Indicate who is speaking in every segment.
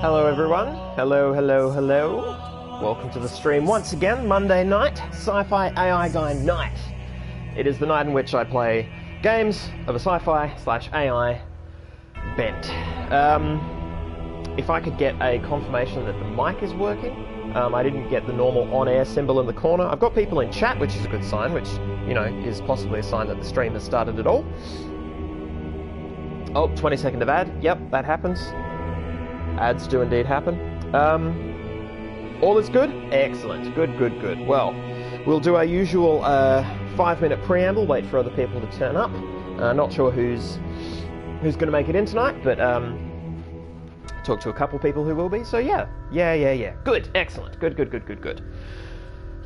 Speaker 1: Hello everyone, hello. Welcome to the stream once again, Monday night, SciFiAIguy night. It is the night in which I play games of a sci-fi/AI bent. If I could get a confirmation that the mic is working. I didn't get the normal on-air symbol in the corner. I've got people in chat, which is a good sign, which, you know, is possibly a sign that the stream has started at all. Oh, 20-second of ad. Yep, that happens. Ads do indeed happen. All is good? Excellent. Good. Well, we'll do our usual 5-minute preamble, wait for other people to turn up. Not sure who's going to make it in tonight, but talk to a couple people who will be, so yeah. Good, excellent. Good.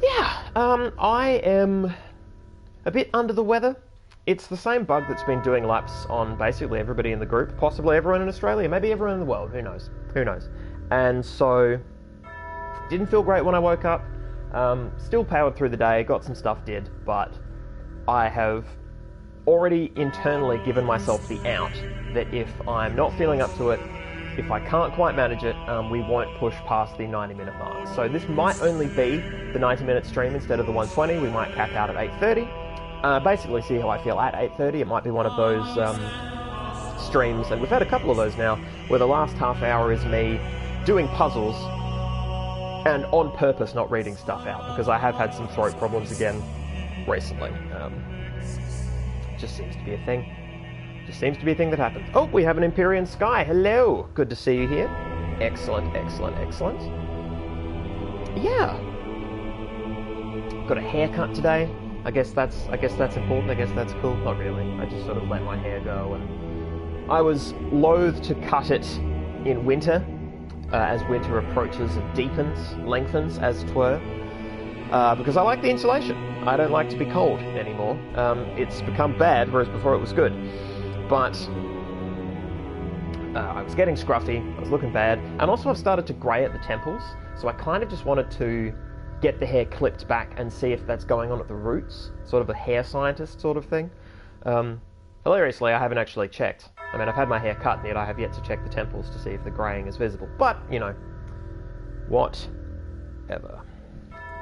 Speaker 1: Yeah, I am a bit under the weather. It's the same bug that's been doing laps on basically everybody in the group, possibly everyone in Australia, maybe everyone in the world, who knows. And so, didn't feel great when I woke up, still powered through the day, got some stuff did, but I have already internally given myself the out that if I'm not feeling up to it, if I can't quite manage it, we won't push past the 90-minute mark. So this might only be the 90-minute stream instead of the 120. We might cap out at 8:30. Basically see how I feel at 8:30. It might be one of those streams, and we've had a couple of those now, where the last half hour is me doing puzzles and on purpose not reading stuff out, because I have had some throat problems again recently. Just seems to be a thing. Just seems to be a thing that happens. Oh, we have an Empyrean Sky. Hello. Good to see you here. Excellent. Yeah. Got a haircut today. I guess that's important. I guess that's cool. Not really. I just sort of let my hair go, and I was loath to cut it in winter, as winter approaches and deepens, lengthens, as it were, because I like the insulation. I don't like to be cold anymore. It's become bad, whereas before it was good. But I was getting scruffy, I was looking bad, and also I've started to grey at the temples, so I kind of just wanted to get the hair clipped back and see if that's going on at the roots, sort of a hair scientist sort of thing. Hilariously, I haven't actually checked. I mean, I've had my hair cut, and yet I have yet to check the temples to see if the greying is visible. But, you know, whatever.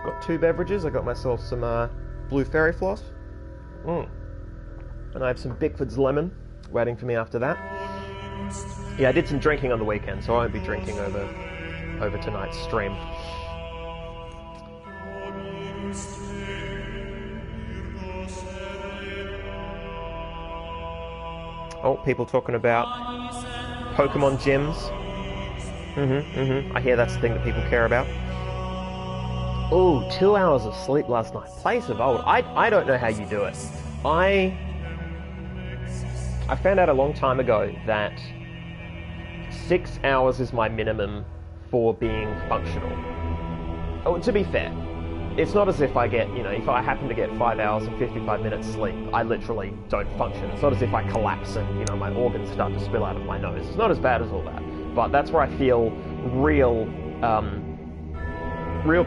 Speaker 1: Got 2 beverages. I got myself some blue fairy floss. And I have some Bickford's lemon waiting for me after that. Yeah, I did some drinking on the weekend, so I won't be drinking over tonight's stream. Oh, people talking about Pokemon gyms. I hear that's the thing that people care about. Oh, 2 hours of sleep last night. Place of old. I don't know how you do it. I found out a long time ago that 6 hours is my minimum for being functional. Oh, to be fair, it's not as if I get, you know, if I happen to get 5 hours and 55 minutes sleep, I literally don't function. It's not as if I collapse and, you know, my organs start to spill out of my nose. It's not as bad as all that. But that's where I feel real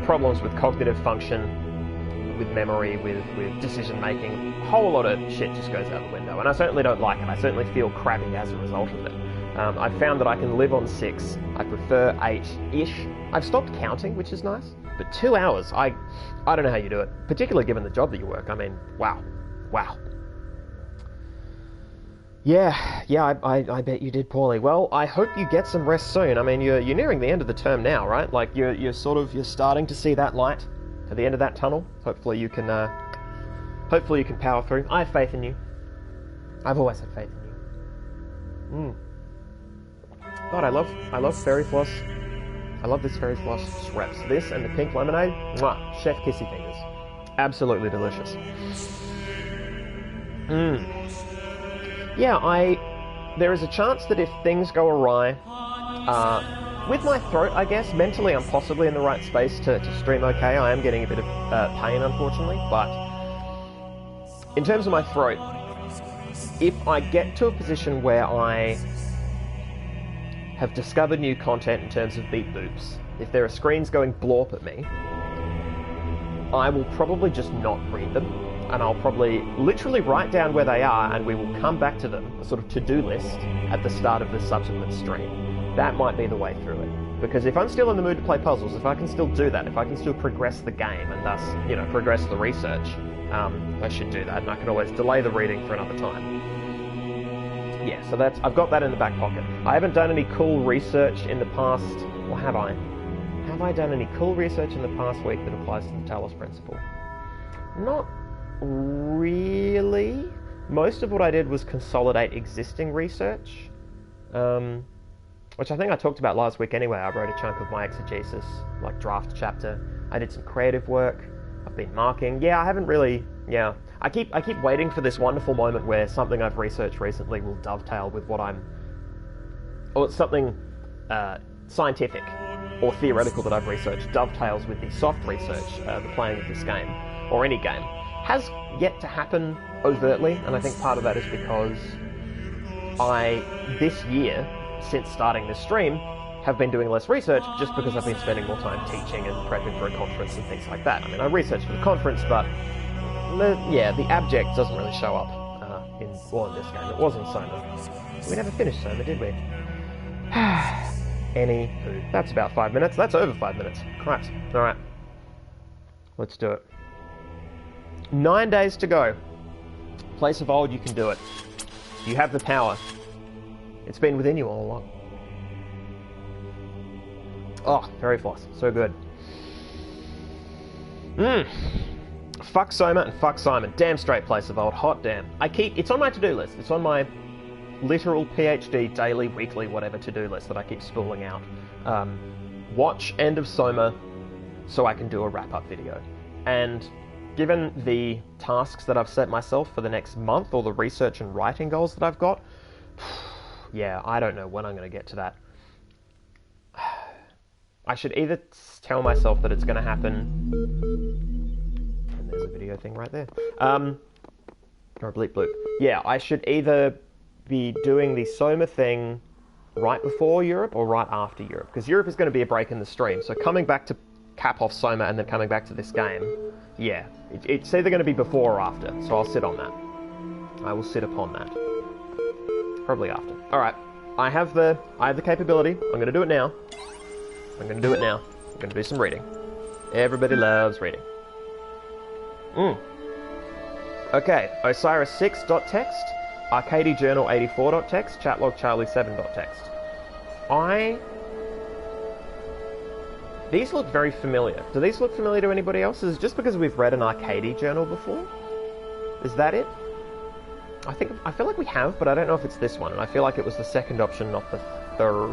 Speaker 1: problems with cognitive function, with memory, with decision making. A whole lot of shit just goes out the window, and I certainly don't like it. I certainly feel crappy as a result of it. I've found that I can live on 6. I prefer 8-ish. I've stopped counting, which is nice. But 2 hours, I don't know how you do it, particularly given the job that you work. I mean, wow. Yeah, I bet you did poorly. Well, I hope you get some rest soon. I mean, you're nearing the end of the term now, right? Like you're starting to see that light at the end of that tunnel. Hopefully you can power through. I have faith in you. I've always had faith in you. God, I love fairy floss. I love this fairy floss. Just reps. This and the pink lemonade. Mwah, chef kissy fingers. Absolutely delicious. Yeah, there is a chance that if things go awry, with my throat, I guess, mentally I'm possibly in the right space to stream okay. I am getting a bit of pain, unfortunately, but in terms of my throat, if I get to a position where I have discovered new content in terms of beep boops, if there are screens going blorp at me, I will probably just not read them. and I'll probably literally write down where they are, and we will come back to them, a sort of to-do list, at the start of the subsequent stream. That might be the way through it. Because if I'm still in the mood to play puzzles, if I can still do that, if I can still progress the game, and thus, you know, progress the research, I should do that, and I can always delay the reading for another time. Yeah, so I've got that in the back pocket. I haven't done any cool research in the past, or have I? Have I done any cool research in the past week that applies to the Talos Principle? Not really. Most of what I did was consolidate existing research, which I think I talked about last week anyway. I wrote a chunk of my exegesis, like draft chapter. I did some creative work. I've been marking. Yeah, I haven't really, yeah. I keep waiting for this wonderful moment where something I've researched recently will dovetail with what or something scientific or theoretical that I've researched dovetails with the soft research, the playing of this game, or any game. Has yet to happen overtly, and I think part of that is because this year, since starting this stream, have been doing less research just because I've been spending more time teaching and prepping for a conference and things like that. I mean, I researched for the conference, but the abject doesn't really show up in this game. It was in Soma. We never finished Soma, did we? Anywho, that's about 5 minutes. That's over 5 minutes. Christ. Alright. Let's do it. 9 days to go. Place of old, you can do it. You have the power. It's been within you all along. Oh, very floss. So good. Fuck Soma and fuck Simon. Damn straight Place of Old. Hot damn. It's on my to-do list. It's on my literal PhD daily, weekly, whatever to-do list that I keep spooling out. Watch End of Soma so I can do a wrap-up video. And given the tasks that I've set myself for the next month, or the research and writing goals that I've got, yeah, I don't know when I'm going to get to that. I should either tell myself that it's going to happen, and there's a video thing right there, or a bleep bloop. Yeah, I should either be doing the Soma thing right before Europe or right after Europe, because Europe is going to be a break in the stream, so coming back to cap off Soma and then coming back to this game, yeah, it's either going to be before or after, so I'll sit on that. I will sit upon that. Probably after. Alright, I have the capability. I'm going to do it now. I'm going to do it now. I'm going to do some reading. Everybody loves reading. Okay, Osiris6.text, ArcadieJournal84.text, ChatlogCharlie7.text. These look very familiar. Do these look familiar to anybody else? Is it just because we've read an Arcadie journal before? Is that it? I feel like we have, but I don't know if it's this one, and I feel like it was the second option, not the third.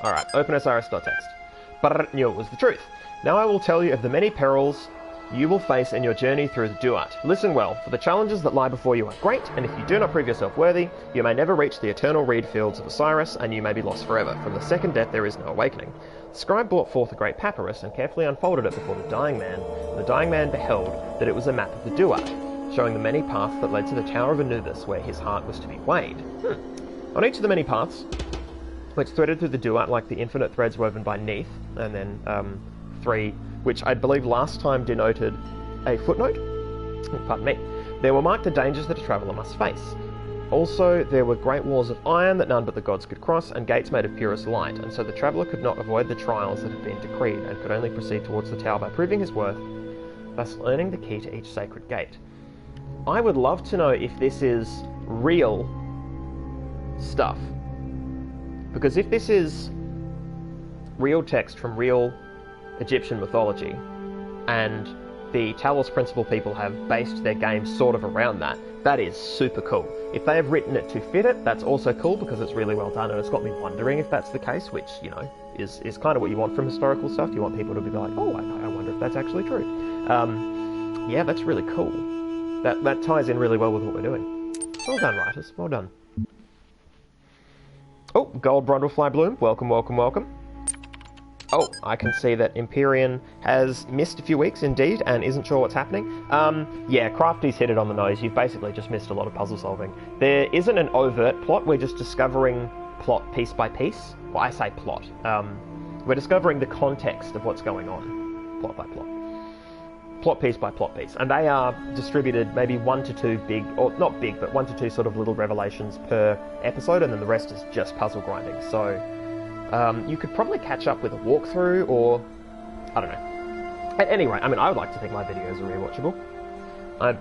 Speaker 1: Alright, open Osiris.text. But knew it was the truth. Now I will tell you of the many perils you will face in your journey through the Duat. Listen well, for the challenges that lie before you are great, and if you do not prove yourself worthy, you may never reach the eternal reed fields of Osiris, and you may be lost forever. From the second death there is no awakening. The scribe brought forth a great papyrus, and carefully unfolded it before the dying man, and the dying man beheld that it was a map of the Duat, showing the many paths that led to the Tower of Anubis, where his heart was to be weighed. On each of the many paths, which threaded through the Duat like the infinite threads woven by Neith, and then 3, which I believe last time denoted a footnote. Pardon me. There were marked the dangers that a traveller must face. Also, there were great walls of iron that none but the gods could cross, and gates made of purest light, and so the traveller could not avoid the trials that had been decreed, and could only proceed towards the tower by proving his worth, thus earning the key to each sacred gate. I would love to know if this is real stuff. Because if this is real text from real Egyptian mythology, and the Talos Principle people have based their game sort of around that, that is super cool. If they have written it to fit it, that's also cool because it's really well done, and it's got me wondering if that's the case, which, you know, is kind of what you want from historical stuff. You want people to be like, oh, I wonder if that's actually true. Yeah, that's really cool. That ties in really well with what we're doing. Well done, writers. Well done. Oh, Gold Brundlefly Bloom. Welcome, welcome, welcome. Oh, I can see that Empyrean has missed a few weeks indeed and isn't sure what's happening. Yeah, Crafty's hit it on the nose. You've basically just missed a lot of puzzle solving. There isn't an overt plot. We're just discovering plot piece by piece. Well, I say plot. We're discovering the context of what's going on. plot by plot. Plot piece by plot piece. And they are distributed maybe 1 to 2 big, or not big, but 1 to 2 sort of little revelations per episode, and then the rest is just puzzle grinding. So you could probably catch up with a walkthrough, or I don't know. At any rate, I mean, I would like to think my videos are rewatchable.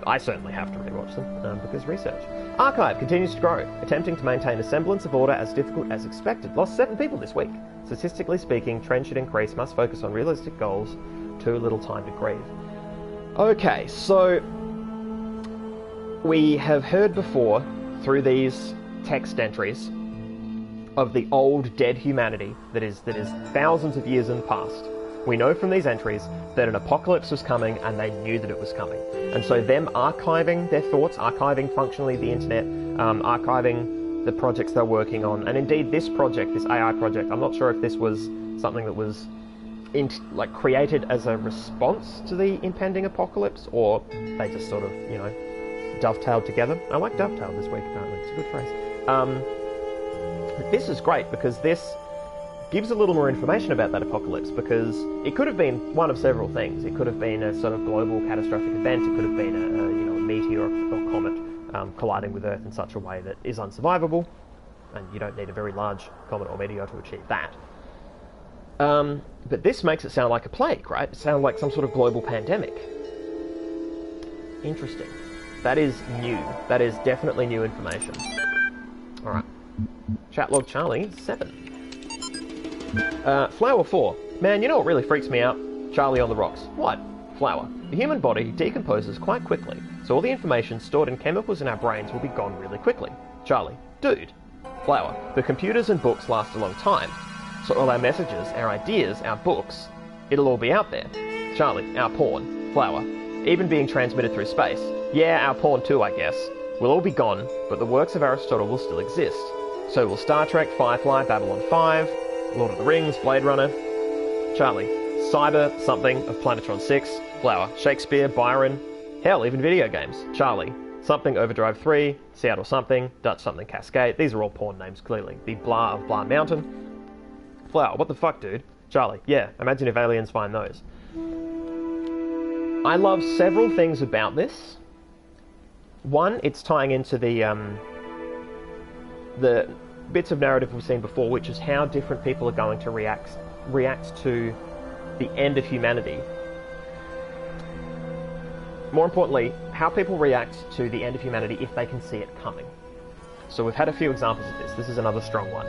Speaker 1: I certainly have to rewatch them, because research. Archive continues to grow, attempting to maintain a semblance of order as difficult as expected. Lost 7 people this week. Statistically speaking, trend should increase, must focus on realistic goals, too little time to grieve. Okay, so we have heard before, through these text entries, of the old dead humanity that is thousands of years in the past. We know from these entries that an apocalypse was coming, and they knew that it was coming. And so them archiving their thoughts, archiving functionally the internet, archiving the projects they're working on, and indeed this project, this AI project, I'm not sure if this was something that was created as a response to the impending apocalypse, or they just sort of, you know, dovetailed together. I like dovetailed this week, apparently. It's a good phrase. But this is great because this gives a little more information about that apocalypse, because it could have been one of several things. It could have been a sort of global catastrophic event. It could have been a meteor or comet colliding with Earth in such a way that is unsurvivable, and you don't need a very large comet or meteor to achieve that. But this makes it sound like a plague, right? It sounds like some sort of global pandemic. Interesting. That is new. That is definitely new information. Alright. Chatlog Charlie, 7. Flower 4. Man, you know what really freaks me out? Charlie on the rocks. What? Flower. The human body decomposes quite quickly, so all the information stored in chemicals in our brains will be gone really quickly. Charlie. Dude. Flower. The computers and books last a long time. So all our messages, our ideas, our books, it'll all be out there. Charlie, our porn. Flower. Even being transmitted through space. Yeah, our porn too, I guess. We'll all be gone, but the works of Aristotle will still exist. So will Star Trek, Firefly, Babylon 5, Lord of the Rings, Blade Runner. Charlie. Cyber something of Planetron 6. Flower. Shakespeare, Byron. Hell, even video games. Charlie. Something Overdrive 3, Seattle something, Dutch something Cascade. These are all porn names, clearly. The Blah of Blah Mountain. Flower, what the fuck, dude? Charlie, yeah, imagine if aliens find those. I love several things about this. One, it's tying into the bits of narrative we've seen before, which is how different people are going to react to the end of humanity. More importantly, how people react to the end of humanity if they can see it coming. So we've had a few examples of this. This is another strong one.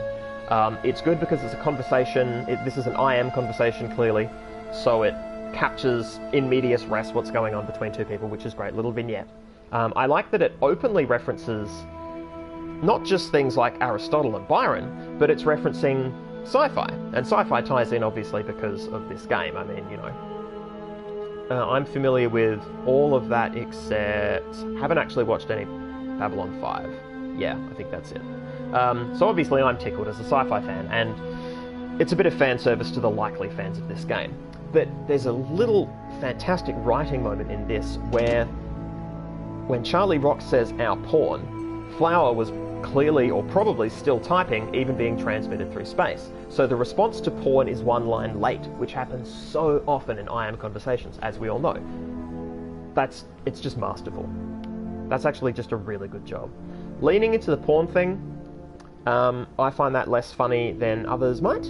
Speaker 1: It's good because it's a conversation. This is an I am conversation, clearly. So it captures in medias res what's going on between two people, which is great. Little vignette. I like that it openly references not just things like Aristotle and Byron, but it's referencing sci-fi. And sci-fi ties in, obviously, because of this game. I mean, you know. I'm familiar with all of that except... haven't actually watched any Babylon 5. Yeah, I think that's it. So obviously I'm tickled as a sci-fi fan, and it's a bit of fan service to the likely fans of this game. But there's a little fantastic writing moment in this where when Charlie Rock says our porn, Flower was clearly or probably still typing, even being transmitted through space. So the response to porn is one line late, which happens so often in I am conversations, as we all know. It's just masterful. That's actually just a really good job. Leaning into the porn thing, I find that less funny than others might.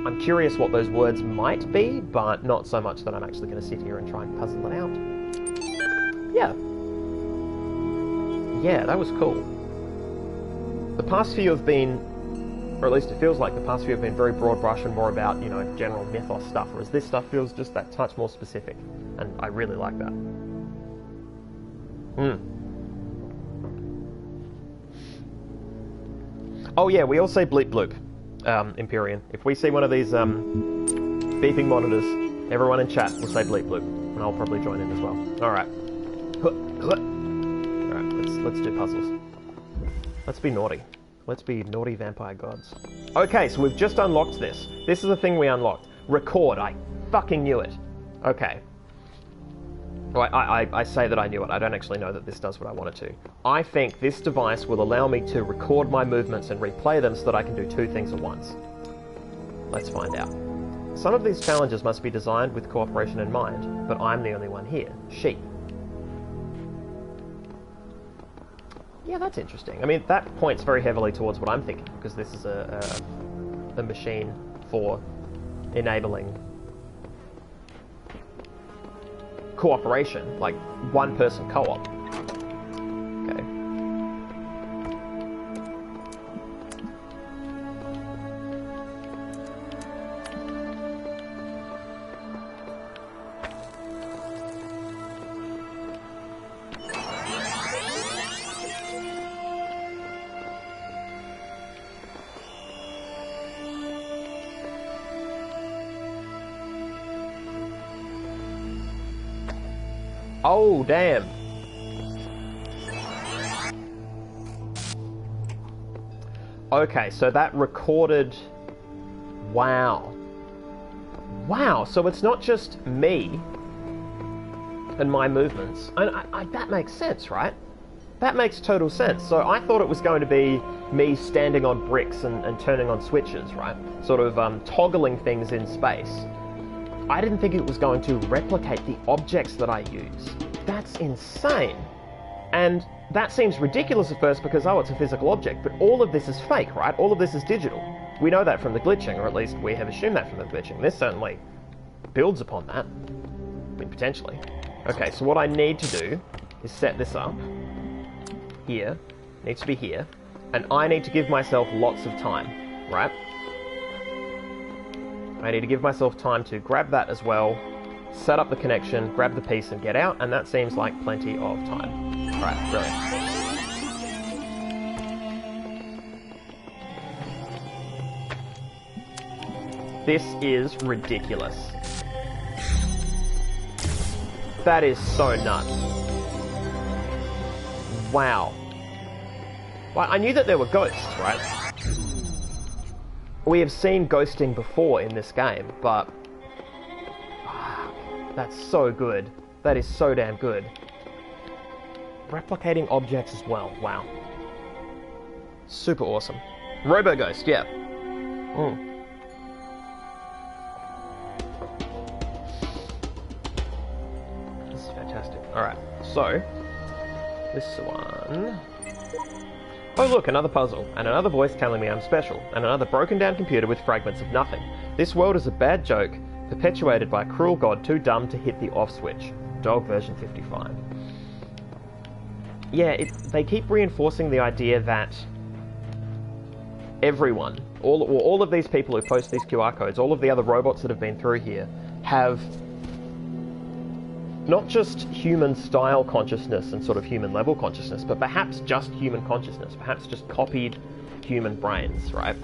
Speaker 1: I'm curious what those words might be, but not so much that I'm actually going to sit here and try and puzzle it out. Yeah. Yeah, that was cool. The past few have been, or at least it feels like the past few have been very broad brush and more about, you know, general mythos stuff, whereas this stuff feels just that touch more specific, and I really like that. Oh yeah, we all say bleep bloop, Empyrean. If we see one of these beeping monitors, everyone in chat will say bleep bloop, and I'll probably join in as well. Alright. Alright, let's do puzzles. Let's be naughty. Let's be naughty vampire gods. Okay, so we've just unlocked this. This is the thing we unlocked. Record. I fucking knew it. Okay. Well, I say that I knew it. I don't actually know that this does what I want it to. I think this device will allow me to record my movements and replay them so that I can do two things at once. Let's find out. Some of these challenges must be designed with cooperation in mind, but I'm the only one here. Sheep. Yeah, that's interesting. I mean, that points very heavily towards what I'm thinking, because this is a machine for enabling cooperation, like one-person co-op. Okay. Oh, damn. Okay, so that recorded... Wow. Wow, so it's not just me and my movements. And that makes sense, right? That makes total sense. So I thought it was going to be me standing on bricks and turning on switches, right? Sort of toggling things in space. I didn't think it was going to replicate the objects that I use. That's insane. And that seems ridiculous at first because, oh, it's a physical object, but all of this is fake, right? All of this is digital. We know that from the glitching, or at least we have assumed that from the glitching. This certainly builds upon that. I mean, potentially. Okay, so what I need to do is set this up. Here. Needs to be here. And I need to give myself lots of time, right? I need to give myself time to grab that as well, set up the connection, grab the piece and get out, and that seems like plenty of time. Alright, brilliant. This is ridiculous. That is so nuts. Wow. Well, I knew that there were ghosts, right? We have seen ghosting before in this game, but... that's so good. That is so damn good. Replicating objects as well. Wow. Super awesome. Robo-ghost, yeah. This is fantastic. Alright, so... this one... oh look, another puzzle, and another voice telling me I'm special, and another broken down computer with fragments of nothing. This world is a bad joke, perpetuated by a cruel god too dumb to hit the off switch. Dog version 55. Yeah, they keep reinforcing the idea that everyone, all of these people who post these QR codes, all of the other robots that have been through here, have not just human-style consciousness and sort of human-level consciousness, but perhaps just human consciousness, perhaps just copied human brains, right?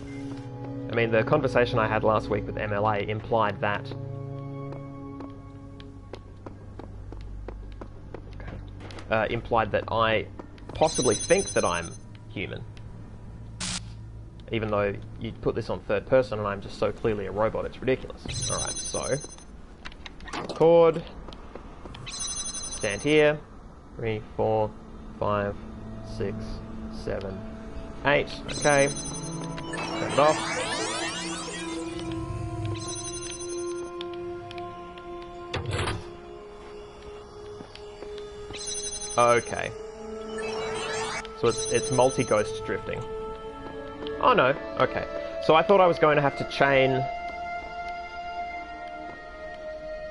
Speaker 1: I mean, the conversation I had last week with MLA implied that... implied that I possibly think that I'm human. Even though you put this on third person and I'm just so clearly a robot, it's ridiculous. Alright, so... record... stand here. 3, 4, 5, 6, 7, 8. Okay. Turn it off. Okay. So it's multi-ghost drifting. Oh no. Okay. So I thought I was going to have to chain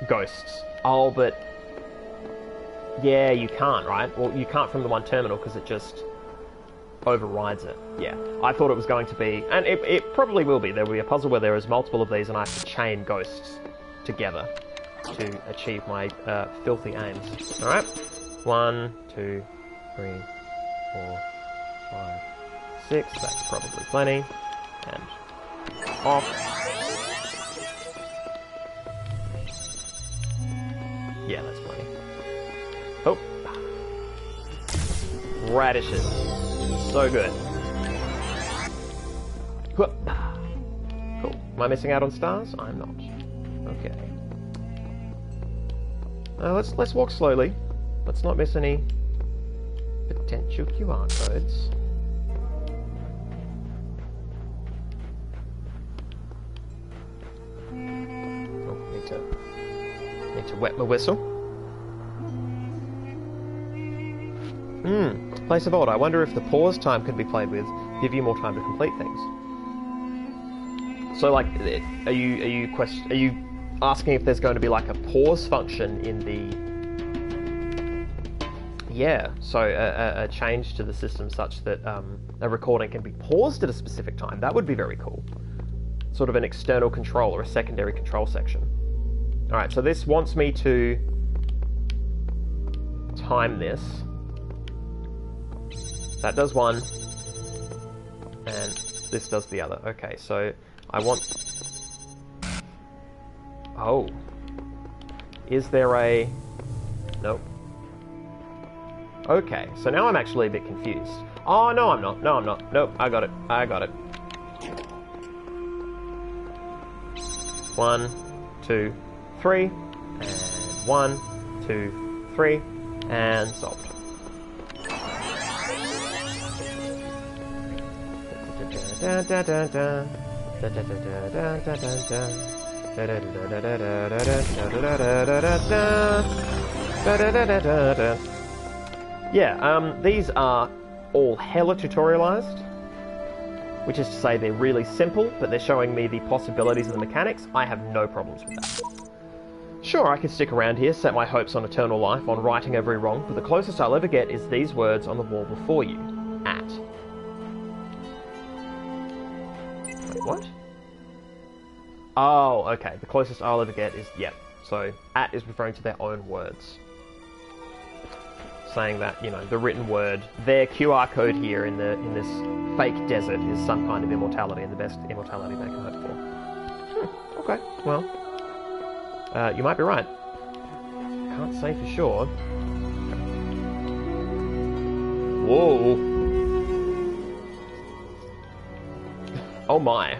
Speaker 1: ghosts. Oh, but... yeah, you can't, right? Well, you can't from the one terminal because it just overrides it. Yeah, I thought it was going to be, and it probably will be. There will be a puzzle where there is multiple of these and I have to chain ghosts together to achieve my filthy aims. Alright? 1, 2, 3, 4, 5, 6. That's probably plenty. And off. Yeah, that's plenty. Oh. Radishes. So good. Cool. Am I missing out on stars? I'm not. Okay. Let's walk slowly. Let's not miss any potential QR codes. to wet my whistle. Place of order. I wonder if the pause time could be played with, give you more time to complete things. So, like, are you asking if there's going to be like a pause function in the? Yeah. So a change to the system such that a recording can be paused at a specific time. That would be very cool. Sort of an external control or a secondary control section. All right. So this wants me to time this. That does one, and this does the other. Okay, so I want... Oh. Is there a... Nope. Okay, so now I'm actually a bit confused. Oh, no, I'm not. No, I'm not. Nope, I got it. I got it. 1, 2, 3, and 1, 2, 3, and solved. Yeah, these are all hella tutorialized, which is to say they're really simple, but they're showing me the possibilities of the mechanics. I have no problems with that. Sure, I can stick around here, set my hopes on eternal life, on righting every wrong, but the closest I'll ever get is these words on the wall before you. At. What? Oh, okay. The closest I'll ever get is, yep. So, at is referring to their own words. Saying that, you know, the written word, their QR code here in this fake desert is some kind of immortality, and the best immortality they can hope for. Okay, well, you might be right. Can't say for sure. Whoa. Oh my.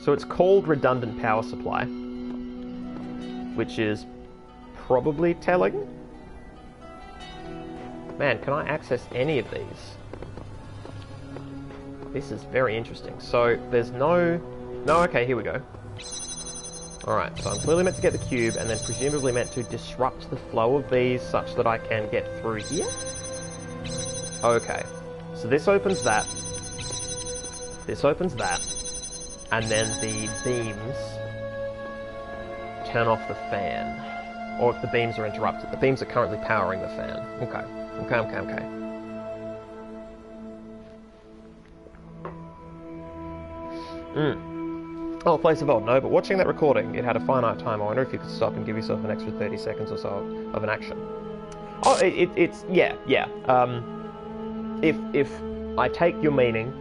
Speaker 1: So it's called redundant power supply, which is probably telling. Man, can I access any of these? This is very interesting. So there's no, okay, here we go. Alright, so I'm clearly meant to get the cube and then presumably meant to disrupt the flow of these such that I can get through here. Okay, so this opens that. This opens that, and then the beams turn off the fan. Or if the beams are interrupted. The beams are currently powering the fan. Okay. Oh, place of old. No, but watching that recording, it had a finite time. I wonder if you could stop and give yourself an extra 30 seconds or so of an action. Oh, it's yeah. If I take your meaning,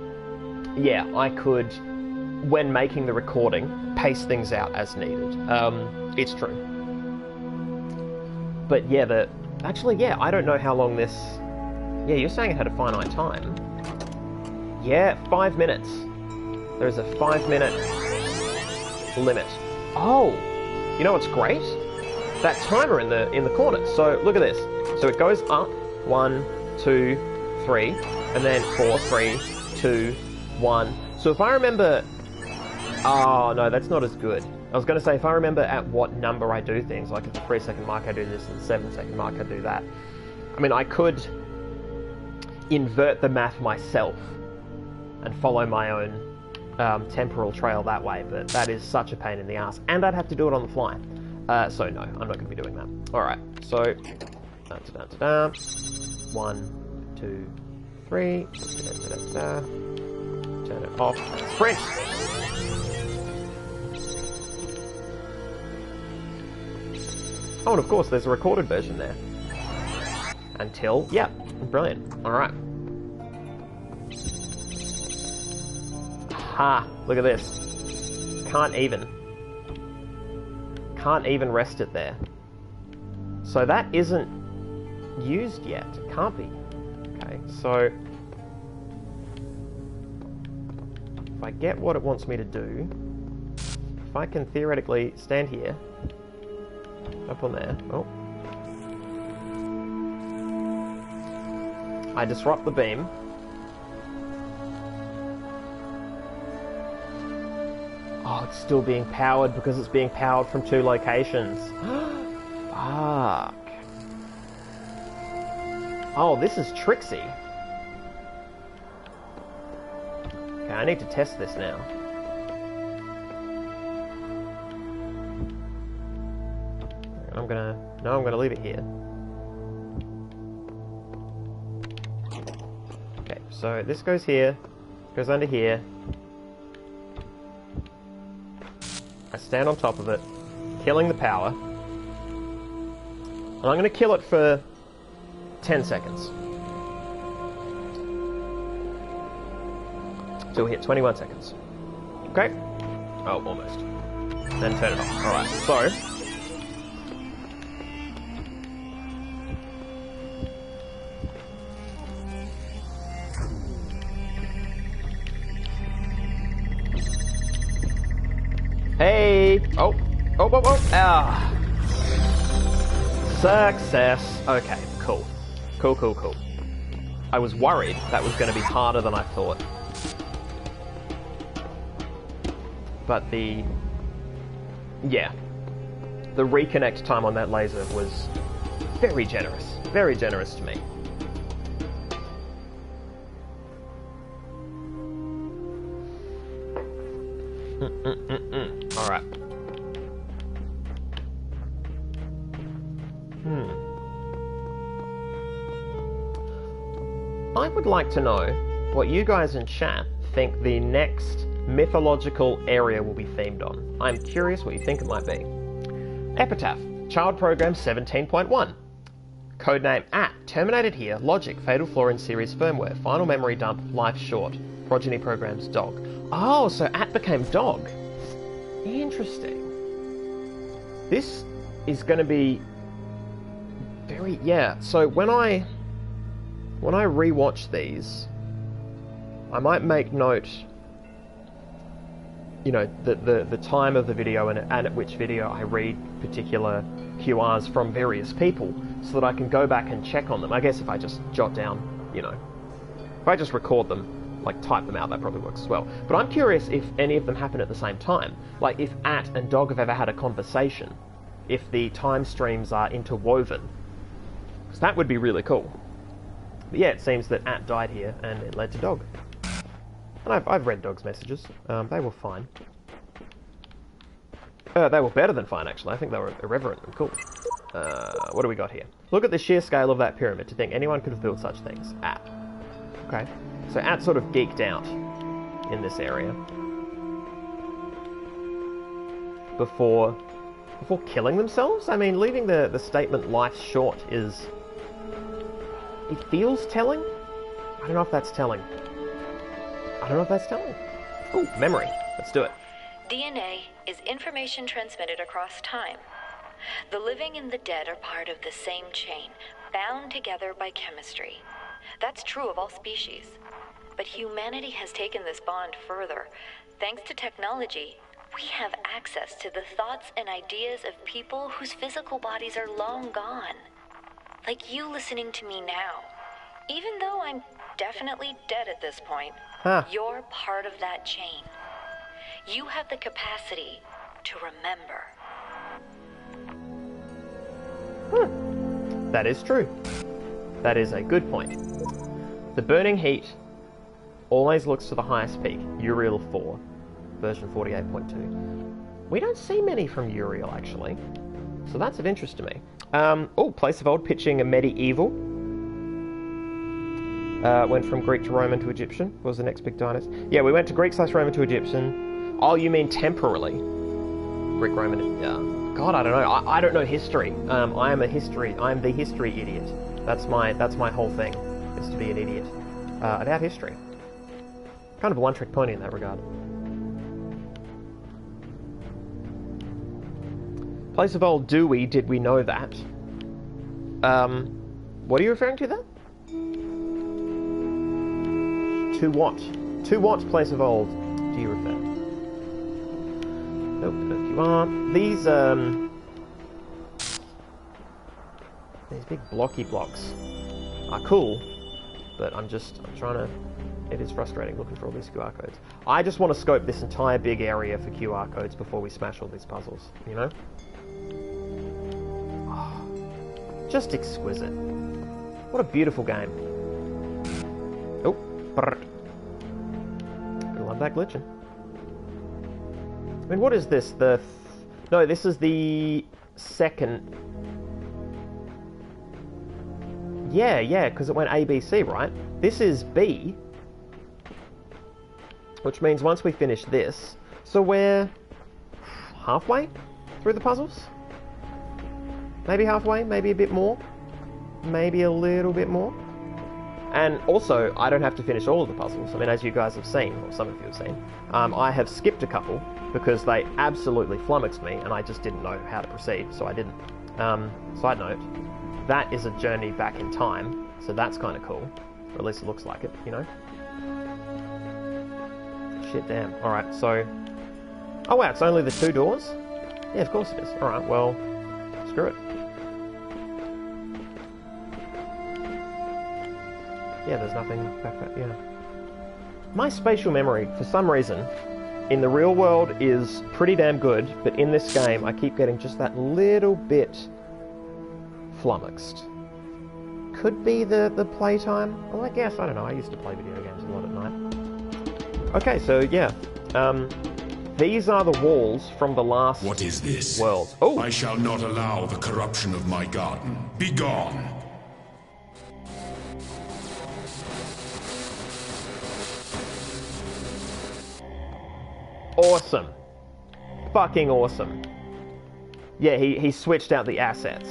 Speaker 1: yeah, I could, when making the recording, pace things out as needed. It's true. But yeah, actually, yeah, I don't know how long this... Yeah, you're saying it had a finite time. Yeah, 5 minutes. There's a 5-minute limit. Oh, you know what's great? That timer in the corner. So look at this. So it goes up 1, 2, 3, and then 4, 3, 2, 1. So if I remember... Oh, no, that's not as good. I was going to say, if I remember at what number I do things, like at the 3-second mark I do this, and the 7-second mark I do that. I mean, I could invert the math myself and follow my own temporal trail that way, but that is such a pain in the ass, and I'd have to do it on the fly. So no, I'm not going to be doing that. Alright, so... 1, 2, 3... Turn it off, and sprint! Oh, and of course, there's a recorded version there. Until... Yeah, brilliant. Alright. Ha! Look at this. Can't even rest it there. So that isn't used yet. It can't be. Okay, so... If I get what it wants me to do... If I can theoretically stand here... Up on there. Oh. I disrupt the beam. Oh, it's still being powered because it's being powered from 2 locations. Fuck. Oh, this is tricksy. Okay, I need to test this now. I'm gonna leave it here. Okay, so this goes here, goes under here. I stand on top of it, killing the power. And I'm gonna kill it for 10 seconds. So we'll hit 21 seconds. Okay. Oh, almost. Then turn it off. Alright, so... Hey! Oh! Oh, oh, oh! Ah! Success! Okay, cool. Cool, cool, cool. I was worried that was going to be harder than I thought. But the... Yeah. The reconnect time on that laser was very generous. Very generous to me. Alright. I would like to know what you guys in chat think the next mythological area will be themed on. I'm curious what you think it might be. Epitaph, Child Program 17.1. Codename AT, terminated here, logic, fatal flaw in series firmware, final memory dump, life short, progeny programs, dog. Oh, so AT became dog. Interesting. This is going to be very... Yeah, so when I rewatch these, I might make note, you know, the time of the video and at which video I read particular QRs from various people so that I can go back and check on them. I guess if I just jot down, you know, if I just record them, like type them out, that probably works as well. But I'm curious if any of them happen at the same time. Like if AT and Dog have ever had a conversation, if the time streams are interwoven. Because that would be really cool. But yeah, it seems that AT died here and it led to Dog. And I've read Dog's messages. They were fine. They were better than fine, actually. I think they were irreverent and cool. What do we got here? Look at the sheer scale of that pyramid to think anyone could have built such things. AT. Okay. So AT sort of geeked out in this area. Before killing themselves? I mean, leaving the statement life short is... It feels telling? I don't know if that's telling. Ooh, memory. Let's do it.
Speaker 2: DNA is information transmitted across time. The living and the dead are part of the same chain, bound together by chemistry. That's true of all species. But humanity has taken this bond further. Thanks to technology, we have access to the thoughts and ideas of people whose physical bodies are long gone. Like you listening to me now. Even though I'm definitely dead at this point, you're part of that chain. You have the capacity to remember.
Speaker 1: That is true. That is a good point. The burning heat always looks to the highest peak, Uriel 4, version 48.2. We don't see many from Uriel, actually. So that's of interest to me. Oh, Place of Old pitching a medieval. Went from Greek to Roman to Egyptian. What was the next big dynasty? Yeah, we went to Greek/Roman to Egyptian. Oh, you mean temporally? Greek, Roman, God, I don't know. I don't know history. I'm the history idiot. That's my whole thing, is to be an idiot about history. Kind of a one-trick pony in that regard. Place of Old Dewey, did we know that? What are you referring to there? To what? To what Place of Old do you refer? Nope, nope, you aren't. These big blocky blocks are cool, but I'm trying to It is frustrating looking for all these QR codes. I just want to scope this entire big area for QR codes before we smash all these puzzles, you know? Oh, just exquisite. What a beautiful game. Oh, brr. I love that glitching. I mean, what is this? No, this is the second... Yeah, because it went A, B, C, right? This is B. Which means once we finish this... So we're... halfway through the puzzles? Maybe halfway, maybe a bit more. Maybe a little bit more. And also, I don't have to finish all of the puzzles. I mean, as you guys have seen, or some of you have seen, I have skipped a couple because they absolutely flummoxed me and I just didn't know how to proceed, so I didn't. Side note, that is a journey back in time, so that's kind of cool. Or at least it looks like it, you know? Shit, damn. Alright, so... Oh wow, it's only the 2 doors? Yeah, of course it is. Alright, well, screw it. Yeah, there's nothing back there, yeah. My spatial memory, for some reason, in the real world is pretty damn good, but in this game I keep getting just that little bit flummoxed. Could be the playtime? Well, I guess, I don't know, I used to play video games a lot at night. Okay, so yeah, these are the walls from the last
Speaker 3: What is this?
Speaker 1: world. Oh!
Speaker 3: I shall not allow the corruption of my garden. Be gone!
Speaker 1: Awesome. Fucking awesome. Yeah, he switched out the assets.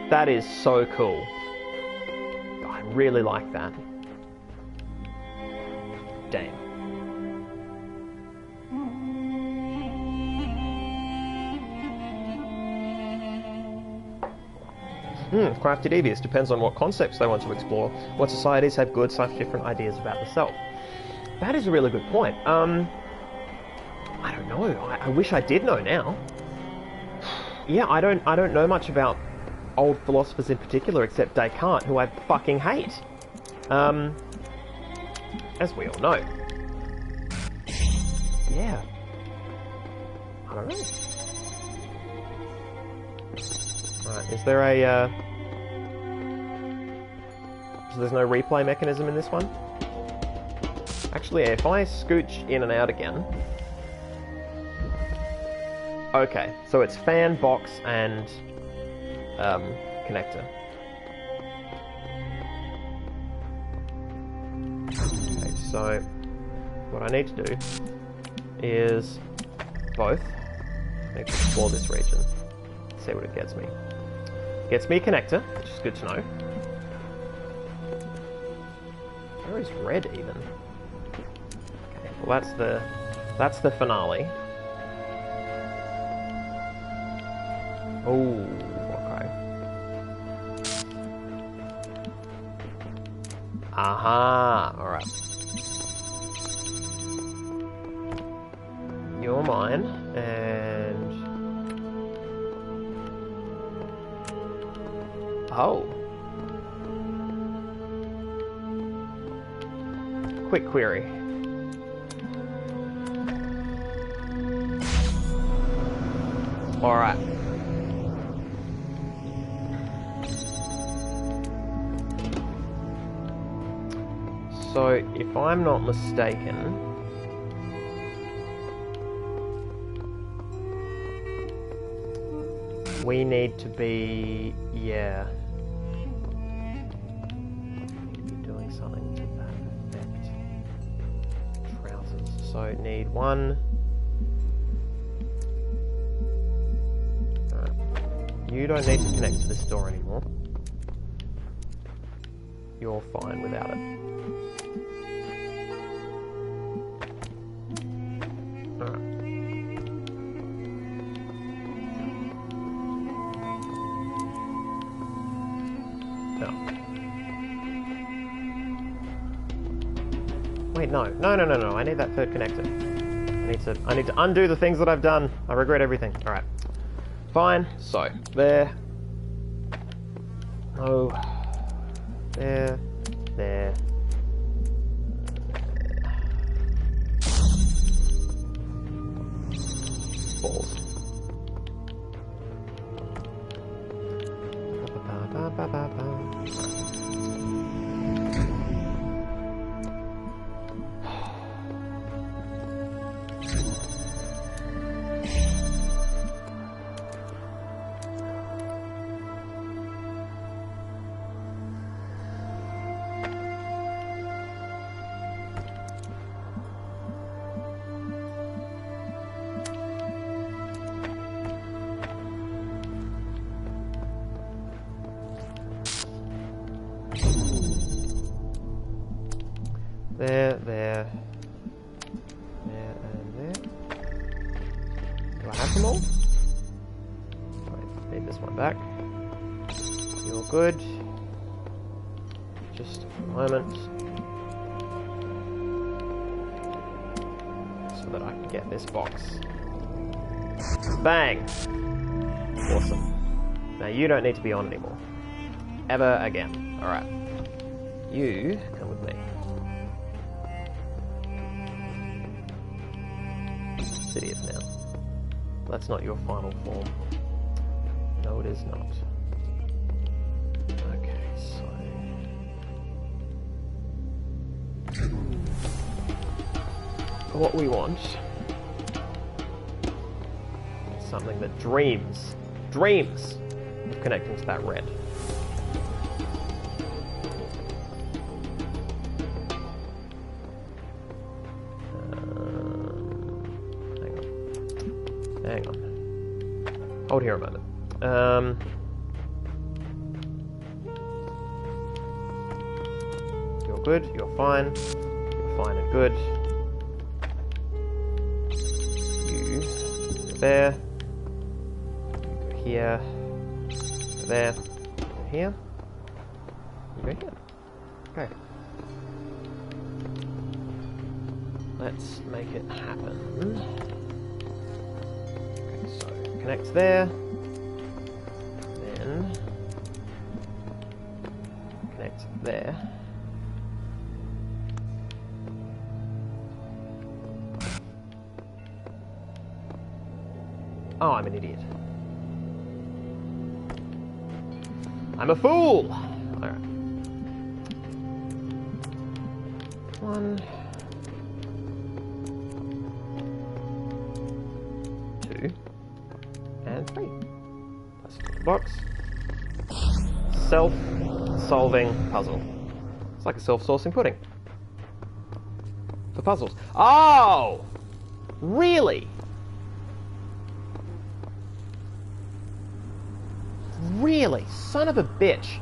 Speaker 1: That is so cool. I really like that. Damn. Crafty devious. Depends on what concepts they want to explore. What societies have good, such different ideas about the self. That is a really good point. I don't know. I wish I did know now. Yeah, I don't know much about old philosophers in particular, except Descartes, who I fucking hate. As we all know. Yeah. I don't know. Right, is there a, so there's no replay mechanism in this one? Actually, if I scooch in and out again... Okay, so it's fan, box, and connector. Okay, so what I need to do is both. I need to explore this region, see what it gets me. Gets me a connector, which is good to know. Where is red even? Okay, well that's the finale. Oh, okay. Aha, alright. You're mine, and... Oh. Quick query. Alright. So, if I'm not mistaken... we need to be... yeah. Doing something to that effect. Trousers. So, need one... Alright. You don't need to connect to this door anymore. You're fine without it. Wait, no, I need that third connector. I need to undo the things that I've done. I regret everything. Alright. Fine, so, there. Oh. There. balls. There, and there. Do I have them all? I need this one back. You're good. Just a moment. So that I can get this box. Bang! Awesome. Now you don't need to be on anymore. Ever again. Alright. You come with me. City of now. That's not your final form. No, it is not. Okay, so... what we want is something that dreams of connecting to that red. Hang on. Hold here a moment. You're good, you're fine. You're fine and good. You go there. You go here. Go there. You go here. You go here. Okay. Let's make it happen. Connect there, then connect there. Oh, I'm an idiot. I'm a fool! Alright. 1, 2. And 3. Let's put the box. Self-solving puzzle. It's like a self-sourcing pudding. For puzzles. Oh! Really? Really? Son of a bitch.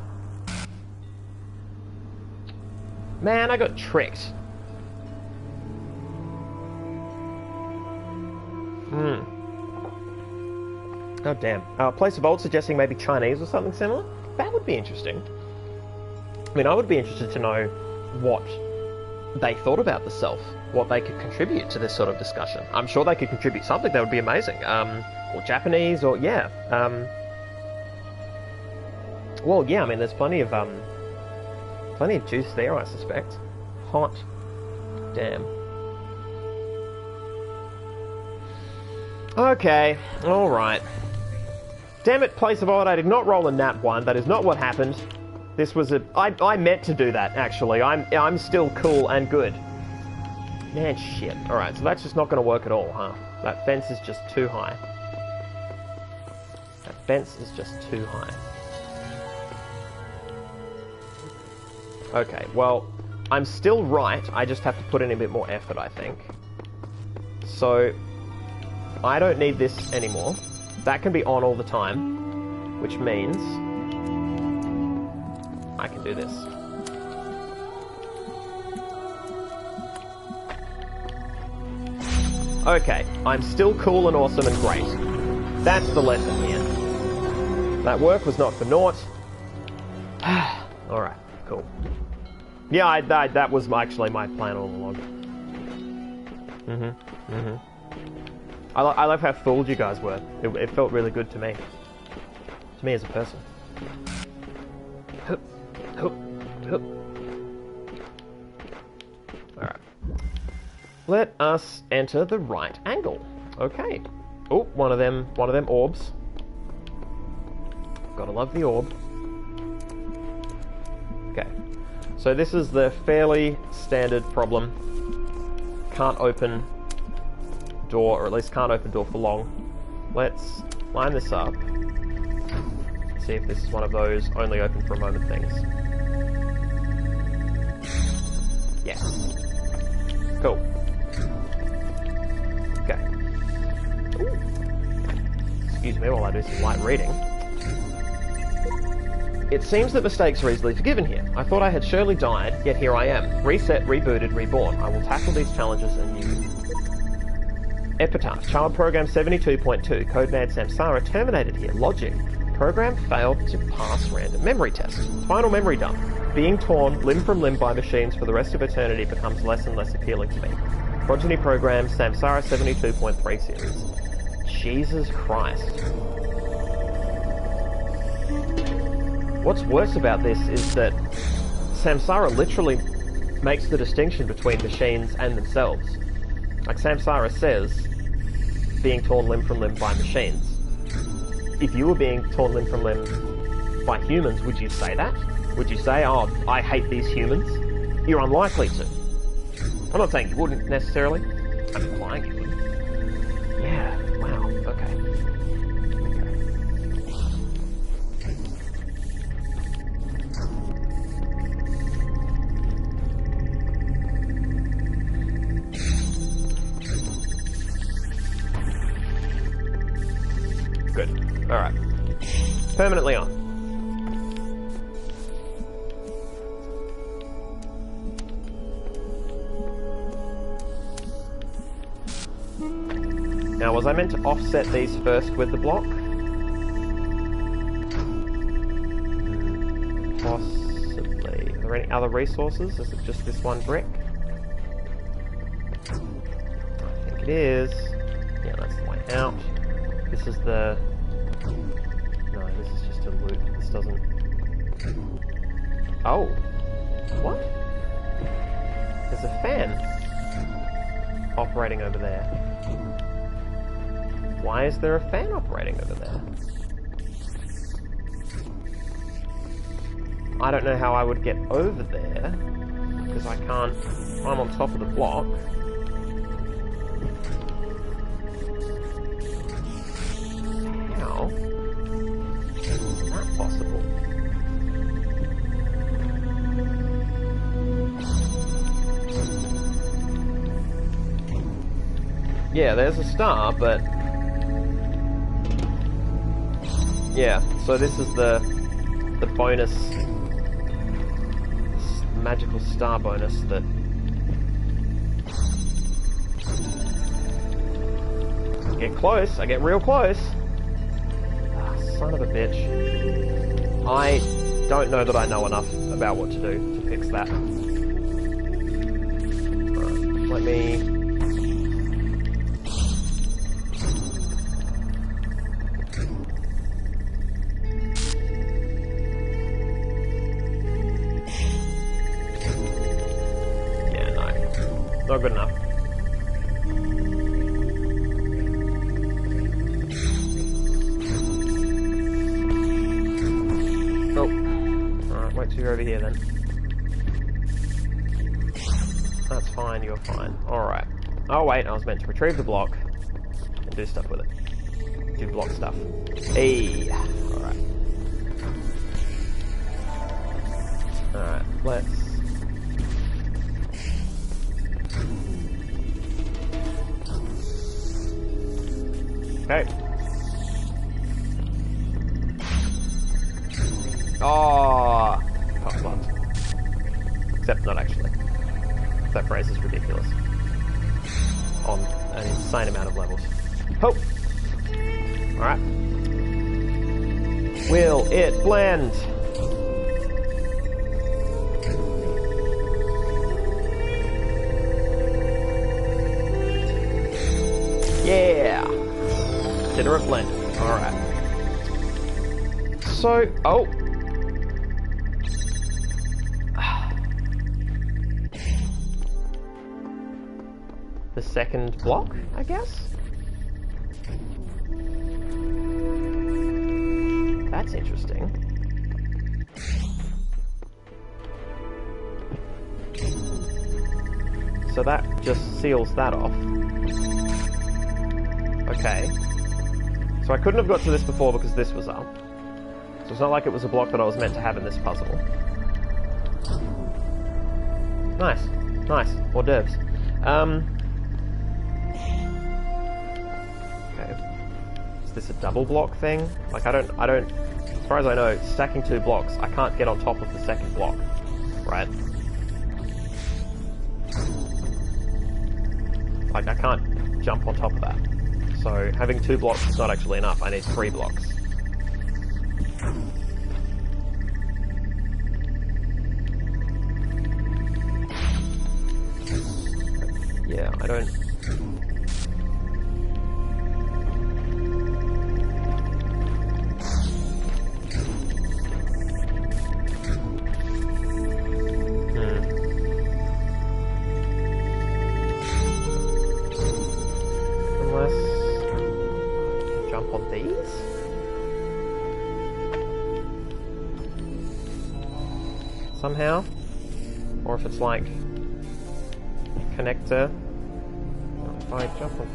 Speaker 1: Man, I got tricked. Oh, damn. Place of old suggesting maybe Chinese or something similar? That would be interesting. I mean, I would be interested to know what they thought about the self, what they could contribute to this sort of discussion. I'm sure they could contribute something that would be amazing. Or Japanese, or, yeah. Well, yeah, I mean, there's plenty of juice there, I suspect. Hot damn. Okay, alright. Damn it, Place of Odd, I did not roll a nat 1. That is not what happened. This was a... I meant to do that, actually. I'm still cool and good. Man, shit. Alright, so that's just not going to work at all, huh? That fence is just too high. That fence is just too high. Okay, well, I'm still right. I just have to put in a bit more effort, I think. So, I don't need this anymore. That can be on all the time, which means I can do this. Okay, I'm still cool and awesome and great. That's the lesson here. That work was not for naught. Alright, cool. Yeah, that was actually my plan all along. I love how fooled you guys were. It felt really good to me. To me as a person. Alright. Let us enter the right angle. Okay. Oh, one of them orbs. Gotta love the orb. Okay. So this is the fairly standard problem. Can't open door, or at least can't open door for long. Let's line this up. See if this is one of those only open for a moment things. Yes. Cool. Okay. Ooh. Excuse me while I do some light reading. It seems that mistakes are easily forgiven here. I thought I had surely died, yet here I am. Reset, rebooted, reborn. I will tackle these challenges anew. Epitaph. Child Program 72.2. Codename Samsara terminated here. Logic. Program failed to pass random memory test. Final memory dump. Being torn limb from limb by machines for the rest of eternity becomes less and less appealing to me. Progeny Program Samsara 72.3 series. Jesus Christ. What's worse about this is that Samsara literally makes the distinction between machines and themselves. Like Samsara says, being torn limb from limb by machines. If you were being torn limb from limb by humans, would you say that? Would you say, oh, I hate these humans? You're unlikely to. I'm not saying you wouldn't necessarily. I'm implying you wouldn't. Yeah, wow, okay. Good. Alright. Permanently on. Now, was I meant to offset these first with the block? Possibly. Are there any other resources? Is it just this one brick? I think it is. Yeah, that's the way out. This is the... No, this is just a loop. This doesn't... Oh! What? There's a fan operating over there. Why is there a fan operating over there? I don't know how I would get over there, because I can't... I'm on top of the block. How is that possible? Yeah, there's a star, but... Yeah, so this is the bonus, magical star bonus that... Get close, I get real close. Ah, son of a bitch. I don't know that I know enough about what to do to fix that. Right, let me... Not good enough. Oh. Alright, wait till you're over here then. That's fine, you're fine. Alright. Oh wait, I was meant to retrieve the block and do stuff with it. Do block stuff. Hey! Alright. Alright, let's... Okay. Oh, cock blood. Except not actually. That phrase is ridiculous. On an insane amount of levels. Hope. Alright. Will it blend? Yeah. Consider it blended. Alright. So, oh. The second block, I guess? that's interesting. So that just seals that off. Okay. So I couldn't have got to this before because this was up. So it's not like it was a block that I was meant to have in this puzzle. Nice. Nice. Hors d'oeuvres. Okay. Is this a double block thing? Like, I don't... As far as I know, stacking 2 blocks, I can't get on top of the second block. Right? Like, I can't jump on top of that. So, having 2 blocks is not actually enough. I need 3 blocks. Yeah, I don't... somehow, or if it's like connector. If I jump on,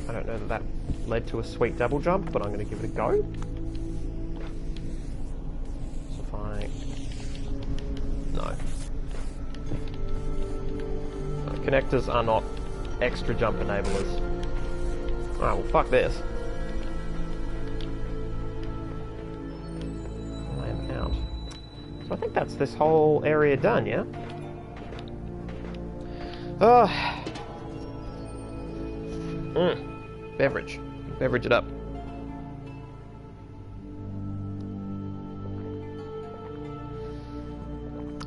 Speaker 1: I don't know that that led to a sweet double jump, but I'm going to give it a go. So if I no. Connectors are not extra jump enablers. Alright, well fuck this. I am out. So I think that's this whole area done, yeah? Beverage. Beverage it up.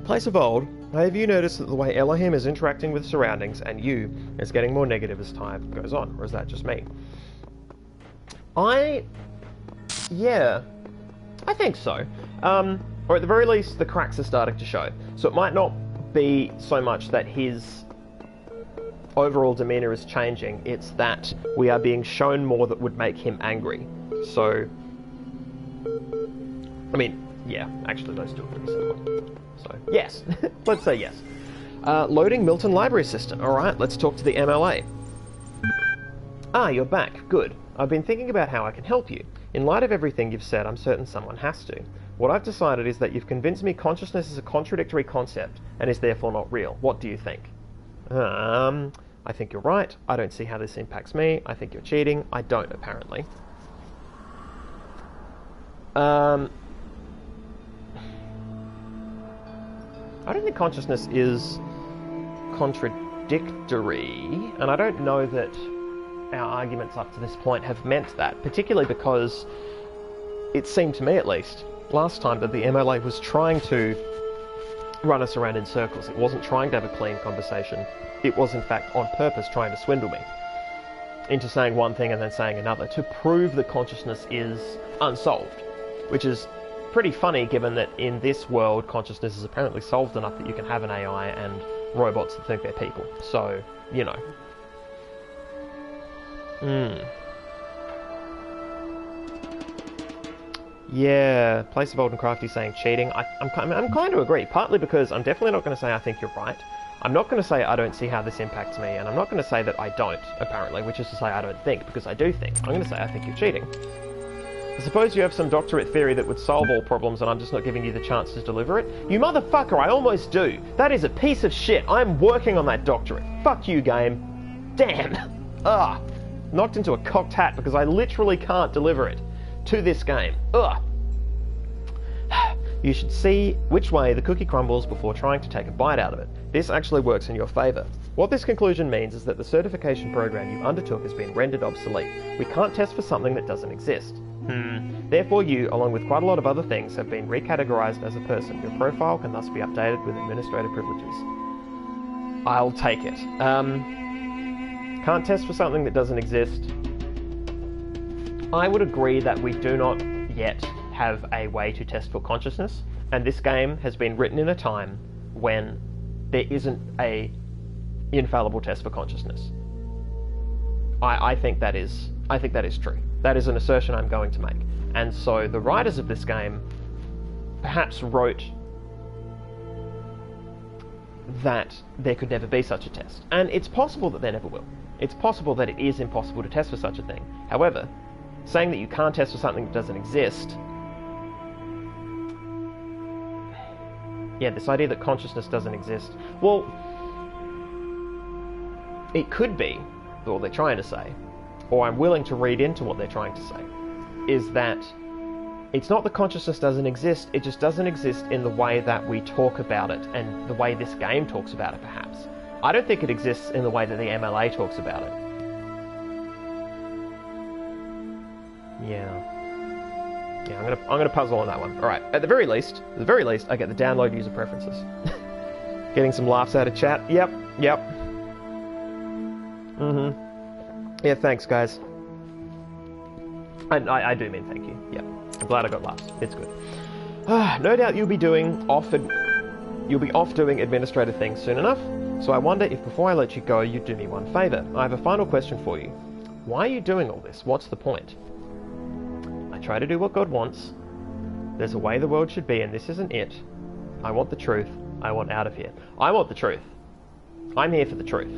Speaker 1: Place of old. Have you noticed that the way Elohim is interacting with surroundings and you is getting more negative as time goes on? Or is that just me? Yeah, I think so. Or at the very least, the cracks are starting to show. So it might not be so much that his overall demeanor is changing, it's that we are being shown more that would make him angry. So, I mean, yeah, actually those two are pretty similar. So, yes. Let's say yes. Loading Milton Library System. Alright, let's talk to the MLA. Ah, you're back. Good. I've been thinking about how I can help you. In light of everything you've said, I'm certain someone has to. What I've decided is that you've convinced me consciousness is a contradictory concept and is therefore not real. What do you think? I think you're right. I don't see how this impacts me. I think you're cheating. I don't, apparently. I don't think consciousness is contradictory, and I don't know that our arguments up to this point have meant that, particularly because it seemed to me, at least, last time that the MLA was trying to run us around in circles. It wasn't trying to have a clean conversation. It was, in fact, on purpose trying to swindle me into saying one thing and then saying another to prove that consciousness is unsolved, which is pretty funny given that in this world consciousness is apparently solved enough that you can have an AI and robots that think they're people. So, you know. Yeah, Place of Old and Crafty saying cheating. I'm kind to agree, partly because I'm definitely not going to say I think you're right. I'm not going to say I don't see how this impacts me, and I'm not going to say that I don't, apparently, which is to say I don't think, because I do think. I'm going to say I think you're cheating. I suppose you have some doctorate theory that would solve all problems and I'm just not giving you the chance to deliver it? You motherfucker, I almost do. That is a piece of shit. I'm working on that doctorate. Fuck you, game. Damn. Ugh. Knocked into a cocked hat because I literally can't deliver it to this game. Ugh. You should see which way the cookie crumbles before trying to take a bite out of it. This actually works in your favour. What this conclusion means is that the certification program you undertook has been rendered obsolete. We can't test for something that doesn't exist. Therefore you, along with quite a lot of other things, have been recategorized as a person. Your profile can thus be updated with administrative privileges. I'll take it. Can't test for something that doesn't exist. I would agree that we do not yet have a way to test for consciousness, and this game has been written in a time when there isn't a infallible test for consciousness. I think that is true. That is an assertion I'm going to make. And so the writers of this game perhaps wrote that there could never be such a test. And it's possible that there never will. It's possible that it is impossible to test for such a thing. However, saying that you can't test for something that doesn't exist, yeah, this idea that consciousness doesn't exist, well, it could be, or they're trying to say, or I'm willing to read into what they're trying to say, is that it's not that consciousness doesn't exist, it just doesn't exist in the way that we talk about it, and the way this game talks about it, perhaps. I don't think it exists in the way that the MLA talks about it. Yeah, I'm gonna puzzle on that one. All right, at the very least, I get the download user preferences. Getting some laughs out of chat. Yep. Yeah, thanks, guys. I do mean thank you. Yep. I'm glad I got laughs. It's good. No doubt you'll be off doing administrative things soon enough. So I wonder if before I let you go, you'd do me one favour. I have a final question for you. Why are you doing all this? What's the point? I try to do what God wants. There's a way the world should be, and this isn't it. I want the truth. I want out of here. I want the truth. I'm here for the truth.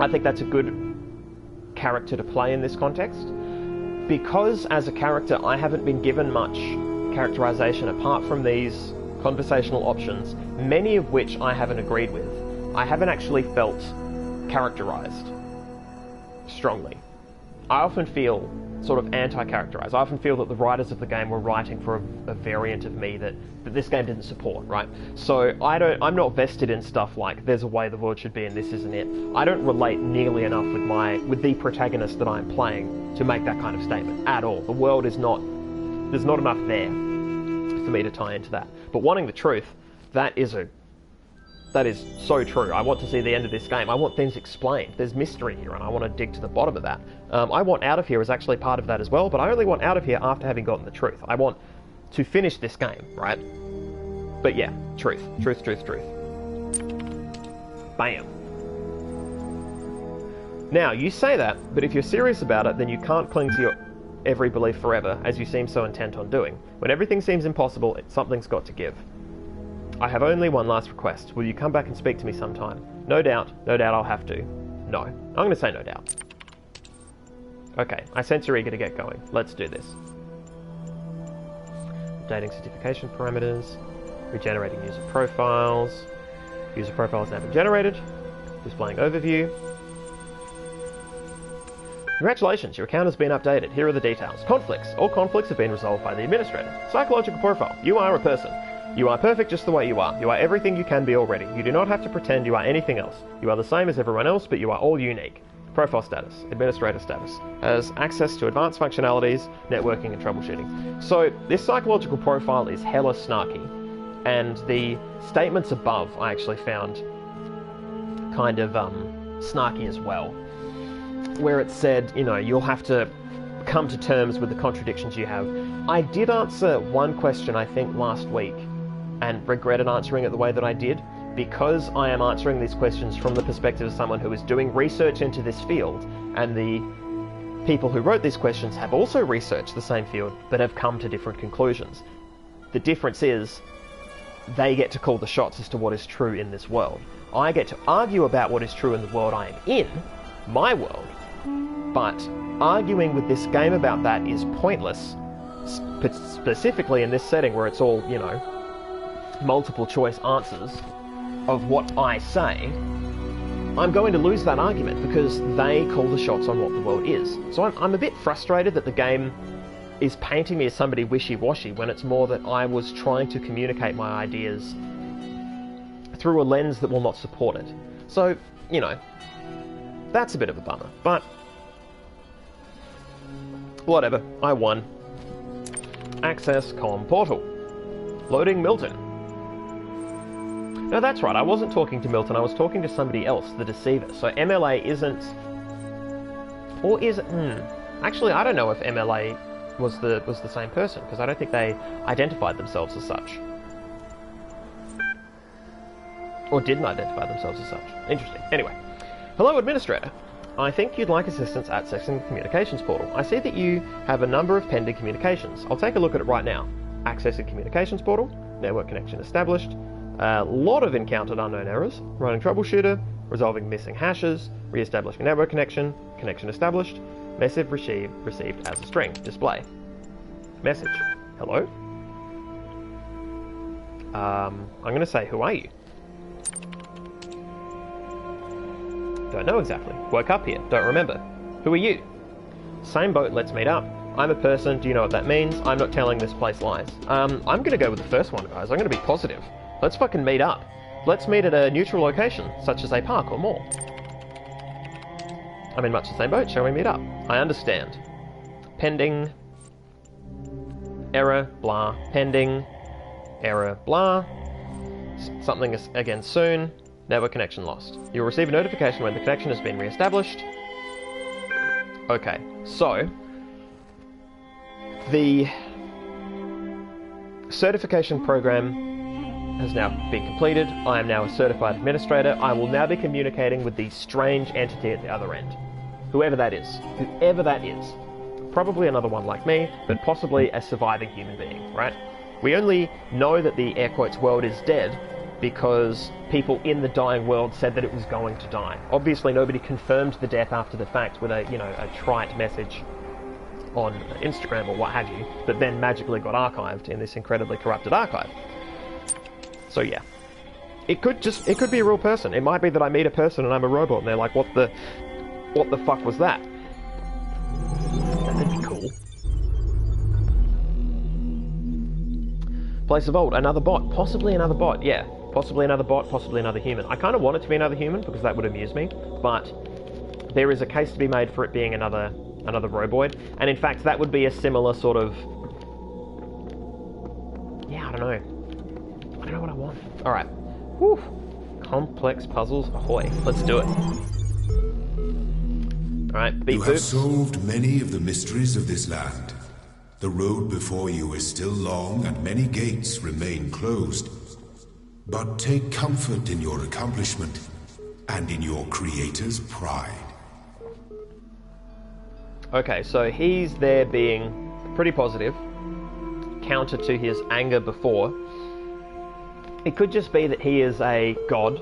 Speaker 1: I think that's a good character to play in this context. Because as a character, I haven't been given much characterization apart from these conversational options, many of which I haven't agreed with. I haven't actually felt characterized strongly. I often feel sort of anti-characterized. I often feel that the writers of the game were writing for a variant of me that this game didn't support, right? So I'm not vested in stuff like there's a way the world should be and this isn't it. I don't relate nearly enough with the protagonist that I'm playing to make that kind of statement at all. The world is not, there's not enough there for me to tie into that. But wanting the truth, that is so true. I want to see the end of this game. I want things explained. There's mystery here, and I want to dig to the bottom of that. I want out of here as actually part of that as well, but I only want out of here after having gotten the truth. I want to finish this game, right? But yeah, truth. Truth. Bam. Now, you say that, but if you're serious about it, then you can't cling to your every belief forever, as you seem so intent on doing. When everything seems impossible, something's got to give. I have only one last request. Will you come back and speak to me sometime? No doubt I'll have to. No. I'm going to say no doubt. Okay, I sense you're eager to get going. Let's do this. Updating certification parameters. Regenerating user profiles. User profiles now been generated. Displaying overview. Congratulations, your account has been updated. Here are the details. Conflicts. All conflicts have been resolved by the administrator. Psychological profile. You are a person. You are perfect just the way you are. You are everything you can be already. You do not have to pretend you are anything else. You are the same as everyone else, but you are all unique. Profile status. Administrator status. Has access to advanced functionalities, networking, and troubleshooting. So, this psychological profile is hella snarky. And the statements above I actually found kind of snarky as well. Where it said, you know, you'll have to come to terms with the contradictions you have. I did answer one question, I think, last week, and regretted answering it the way that I did, because I am answering these questions from the perspective of someone who is doing research into this field, and the people who wrote these questions have also researched the same field, but have come to different conclusions. The difference is, they get to call the shots as to what is true in this world. I get to argue about what is true in the world I am in, my world, but arguing with this game about that is pointless, specifically in this setting where it's all, you know, multiple choice answers of what I say. I'm going to lose that argument because they call the shots on what the world is. So I'm a bit frustrated that the game is painting me as somebody wishy-washy when it's more that I was trying to communicate my ideas through a lens that will not support it. So, you know, that's a bit of a bummer, but whatever, I won. Access COM portal. Loading Milton. No, that's right, I wasn't talking to Milton, I was talking to somebody else, the Deceiver. So MLA isn't... Or is it... Actually, I don't know if MLA was the same person, because I don't think they identified themselves as such. Or didn't identify themselves as such. Interesting. Anyway. Hello, Administrator. I think you'd like assistance accessing the communications portal. I see that you have a number of pending communications. I'll take a look at it right now. Accessing communications portal. Network connection established. A lot of encountered unknown errors. Running troubleshooter. Resolving missing hashes. Re-establishing network connection. Connection established. Message received as a string. Display. Message. Hello? I'm going to say, who are you? Don't know exactly. Woke up here. Don't remember. Who are you? Same boat, let's meet up. I'm a person. Do you know what that means? I'm not telling this place lies. I'm going to go with the first one, guys. I'm going to be positive. Let's fucking meet up. Let's meet at a neutral location, such as a park or mall. I'm in much the same boat. Shall we meet up? I understand. Pending. Error. Blah. Pending. Error. Blah. Something is again soon. Network connection lost. You'll receive a notification when the connection has been re-established. Okay, so the certification program has now been completed. I am now a certified administrator. I will now be communicating with the strange entity at the other end. Whoever that is. Whoever that is. Probably another one like me, but possibly a surviving human being, right? We only know that the air quotes world is dead because people in the dying world said that it was going to die. Obviously, nobody confirmed the death after the fact with a trite message on Instagram or what have you, that then magically got archived in this incredibly corrupted archive. So yeah, it could be a real person. It might be that I meet a person and I'm a robot, and they're like, what the fuck was that? That'd be cool. Place of vault, another bot, possibly another bot, yeah. Possibly another bot, possibly another human. I kind of want it to be another human because that would amuse me, but there is a case to be made for it being another roboid, and in fact that would be a similar sort of... yeah, I don't know what I want. Alright. Whew. Complex puzzles, ahoy. Let's do it. Alright, beep boop.
Speaker 3: You have solved many of the mysteries of this land. The road before you is still long and many gates remain closed. But take comfort in your accomplishment and in your creator's pride.
Speaker 1: Okay, so he's there being pretty positive, counter to his anger before. It could just be that he is a god,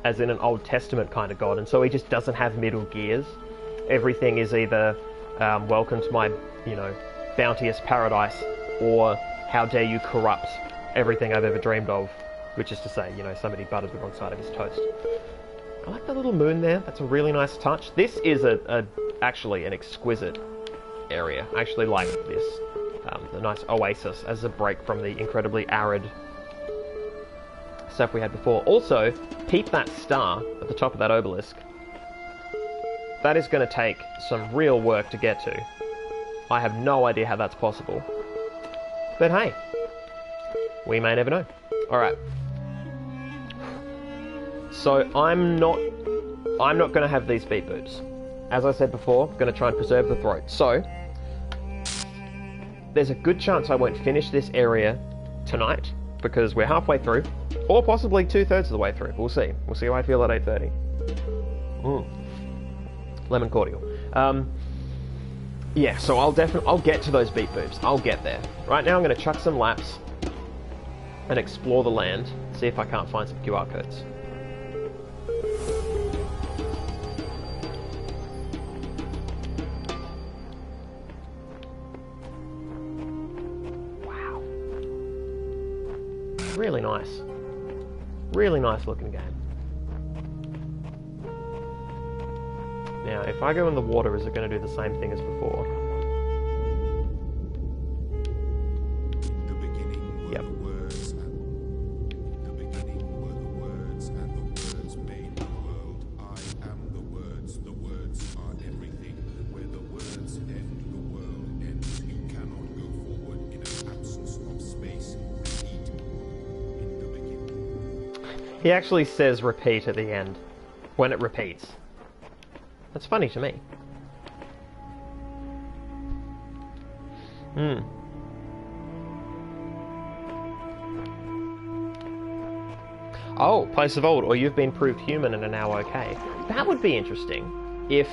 Speaker 1: as in an Old Testament kind of god, and so he just doesn't have middle gears. Everything is either welcome to my, bounteous paradise, or how dare you corrupt everything I've ever dreamed of. Which is to say, somebody buttered the wrong side of his toast. I like the little moon there. That's a really nice touch. This is actually an exquisite area. I actually like this. The nice oasis as a break from the incredibly arid stuff we had before. Also, peep that star at the top of that obelisk. That is going to take some real work to get to. I have no idea how that's possible. But hey, we may never know. Alright. So I'm not going to have these beep boops. As I said before, I'm going to try and preserve the throat. So there's a good chance I won't finish this area tonight because we're halfway through, or possibly 2/3 of the way through. We'll see. We'll see how I feel at 8:30. Lemon cordial. Yeah. So I'll get to those beep boops. I'll get there. Right now I'm going to chuck some laps and explore the land. See if I can't find some QR codes. Really nice. Really nice looking game. Now, if I go in the water, is it going to do the same thing as before?
Speaker 3: The beginning were
Speaker 1: Yep.
Speaker 3: the words, and the beginning were the words, and the words made the world. I am the words are everything. Where the words end, the world ends. You cannot go forward in an absence of space. Repeat. In the beginning.
Speaker 1: He actually says repeat at the end, when it repeats. That's funny to me. Oh, place of old, or you've been proved human and are now okay. That would be interesting if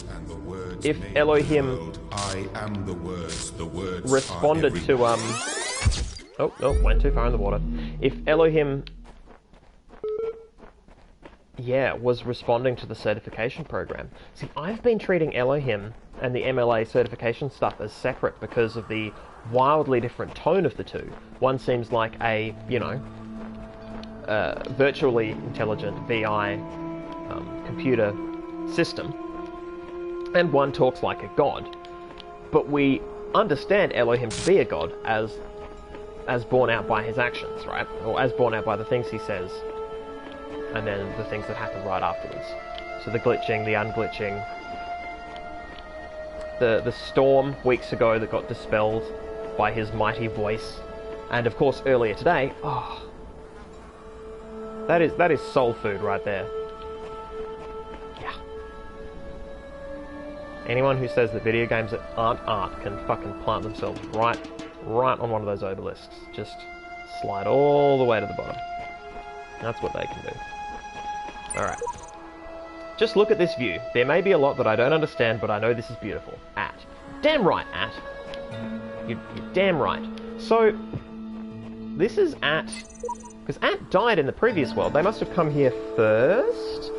Speaker 3: And the words
Speaker 1: if
Speaker 3: made
Speaker 1: Elohim
Speaker 3: the world. I am the words
Speaker 1: responded
Speaker 3: are
Speaker 1: to oh no, went too far in the water. If Elohim was responding to the certification program. See, I've been treating Elohim and the MLA certification stuff as separate because of the wildly different tone of the two. One seems like a, virtually intelligent VI computer system, and one talks like a god. But we understand Elohim to be a god as borne out by his actions, right? Or as borne out by the things he says, and then the things that happen right afterwards. So the glitching, the unglitching, the storm weeks ago that got dispelled by his mighty voice, and of course earlier today, that is soul food right there. Yeah. Anyone who says that video games aren't art can fucking plant themselves right on one of those obelisks. Just slide all the way to the bottom. That's what they can do. Alright. Just look at this view. There may be a lot that I don't understand, but I know this is beautiful. Damn right, You're damn right. So, this is because died in the previous world. They must have come here first?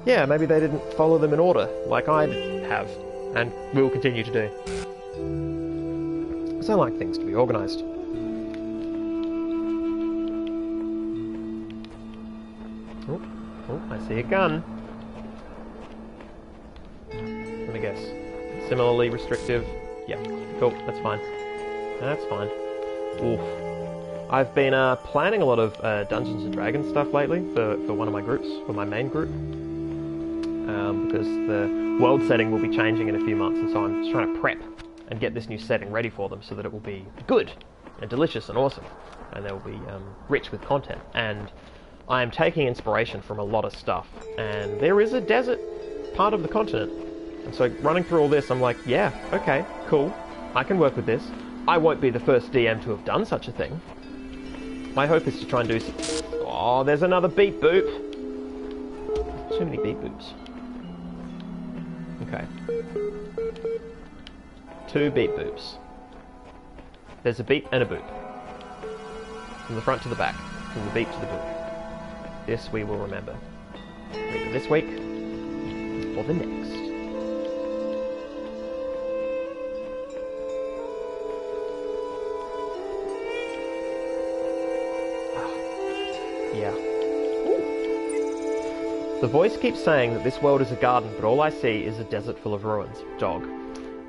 Speaker 1: Yeah, maybe they didn't follow them in order, like I have, and will continue to do. Because I like things to be organised. Oh, I see a gun. Let me guess. Similarly restrictive. Yeah, cool, that's fine. That's fine. Oof. I've been planning a lot of Dungeons and Dragons stuff lately for one of my groups, for my main group. Because the world setting will be changing in a few months, and so I'm just trying to prep and get this new setting ready for them so that it will be good and delicious and awesome, and they will be rich with content. And I am taking inspiration from a lot of stuff, and there is a desert part of the continent. And so running through all this, I'm like, yeah, okay, cool, I can work with this. I won't be the first DM to have done such a thing. My hope is to try and do some... Oh, there's another beep boop. Too many beep boops. Okay. 2 beep boops. There's a beep and a boop. From the front to the back. From the beep to the boop. This we will remember. Either this week or the next. Yeah. The voice keeps saying that this world is a garden, but all I see is a desert full of ruins. Dog.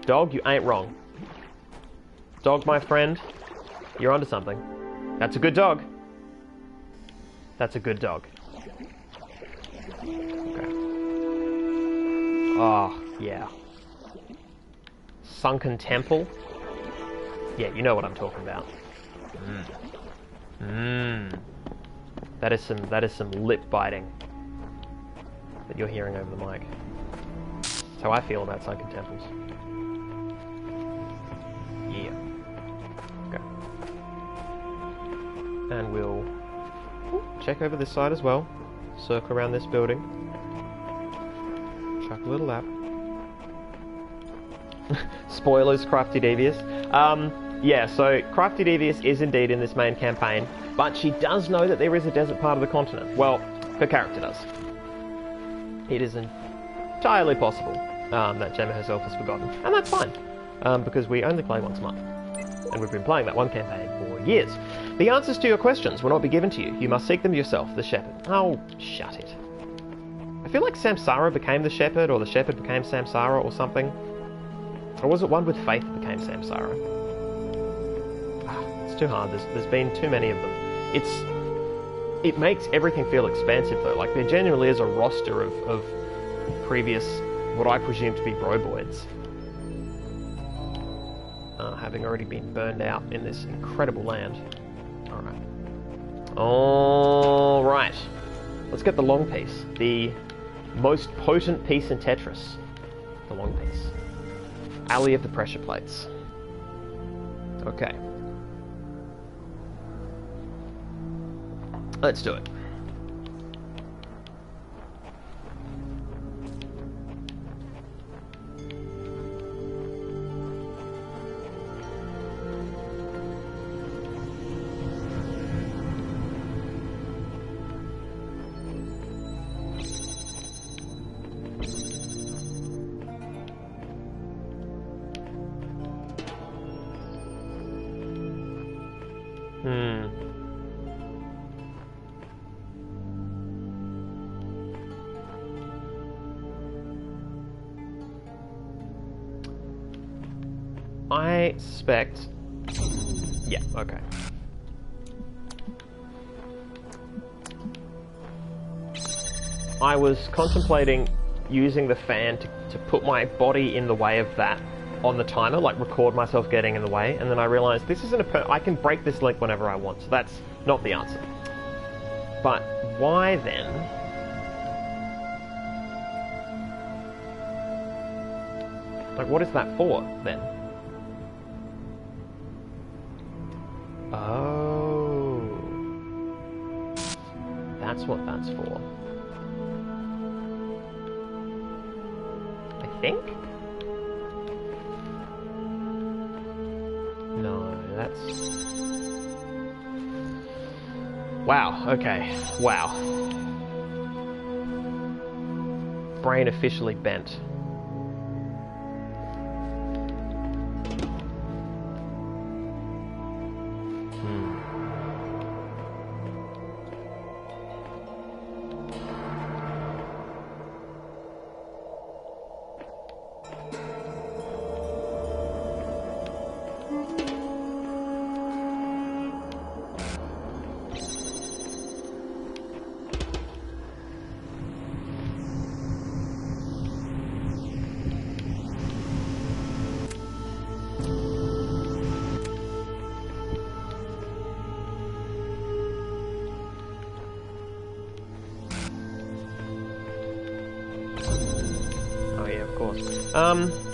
Speaker 1: Dog, you ain't wrong. Dog, my friend, you're onto something. That's a good dog. That's a good dog. Okay. Oh, yeah. Sunken temple? Yeah, you know what I'm talking about. That is some lip biting that you're hearing over the mic. That's how I feel about sunken temples. Yeah. Okay. And we'll check over this side as well. Circle around this building. Chuck a little lap. Spoilers, Crafty Devious. Yeah, so Crafty Devious is indeed in this main campaign, but she does know that there is a desert part of the continent. Well, her character does. It is entirely possible that Gemma herself has forgotten, and that's fine, because we only play once a month, and we've been playing that one campaign for years. The answers to your questions will not be given to you. You must seek them yourself, the shepherd. Oh, shut it. I feel like Samsara became the shepherd, or the shepherd became Samsara, or something. Or was it one with faith that became Samsara? It's too hard. There's been too many of them. It makes everything feel expansive though. Like there genuinely is a roster of previous, what I presume to be broboids, having already been burned out in this incredible land. All right. Let's get the long piece, the most potent piece in Tetris. The long piece. Alley of the pressure plates. Okay. Let's do it. I suspect... Yeah, okay. I was contemplating using the fan to put my body in the way of that on the timer, like record myself getting in the way, and then I realized this isn't I can break this link whenever I want, so that's not the answer. But why then? Like, what is that for, then? Oh. That's what that's for. I think? No, that's... Wow, okay. Wow. Brain officially bent.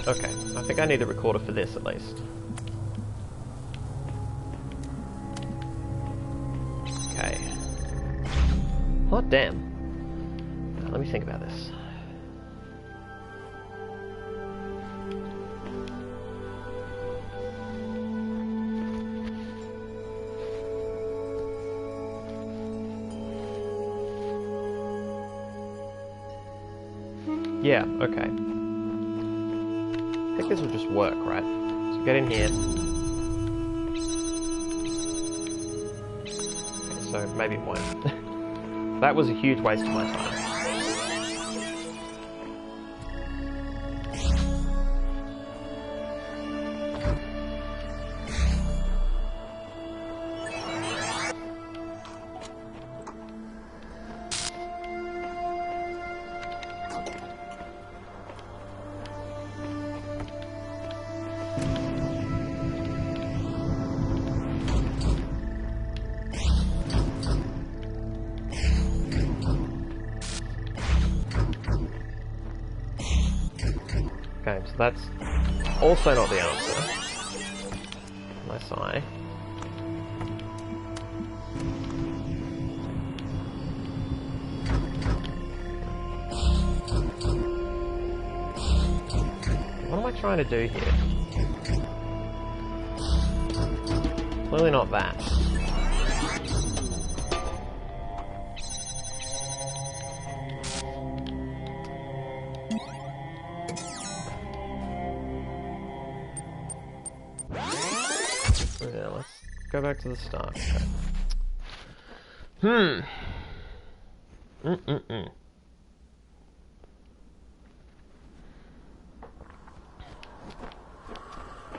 Speaker 1: Okay. I think I need the recorder for this, at least. Okay. Hot damn. Let me think about this. Yeah, okay. I think this will just work, right? So get in here. Okay, so maybe it won't. That was a huge waste of my time. Okay, so that's also not the answer. My sigh. What am I trying to do here? Clearly not that. Yeah, let's go back to the start. Okay.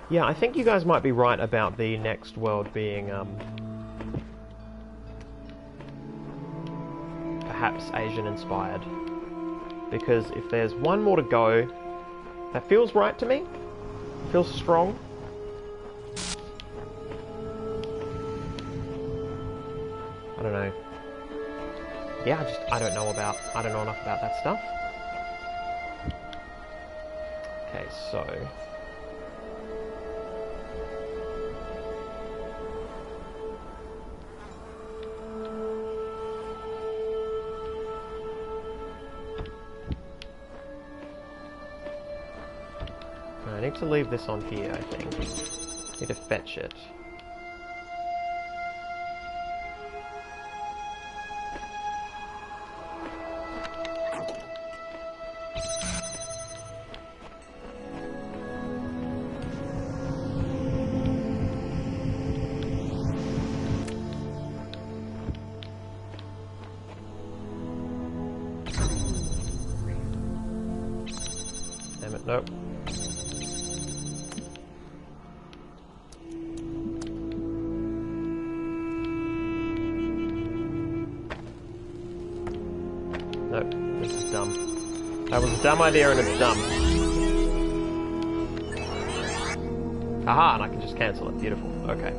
Speaker 1: Yeah, I think you guys might be right about the next world being, perhaps Asian-inspired. Because if there's one more to go, that feels right to me. It feels strong. I don't know. Yeah, I don't know enough about that stuff. Okay, so... need to leave this on here, I think. Need to fetch it. Damn it, nope. Nope, this is dumb. That was a dumb idea and it's dumb. Aha, and I can just cancel it. Beautiful. Okay.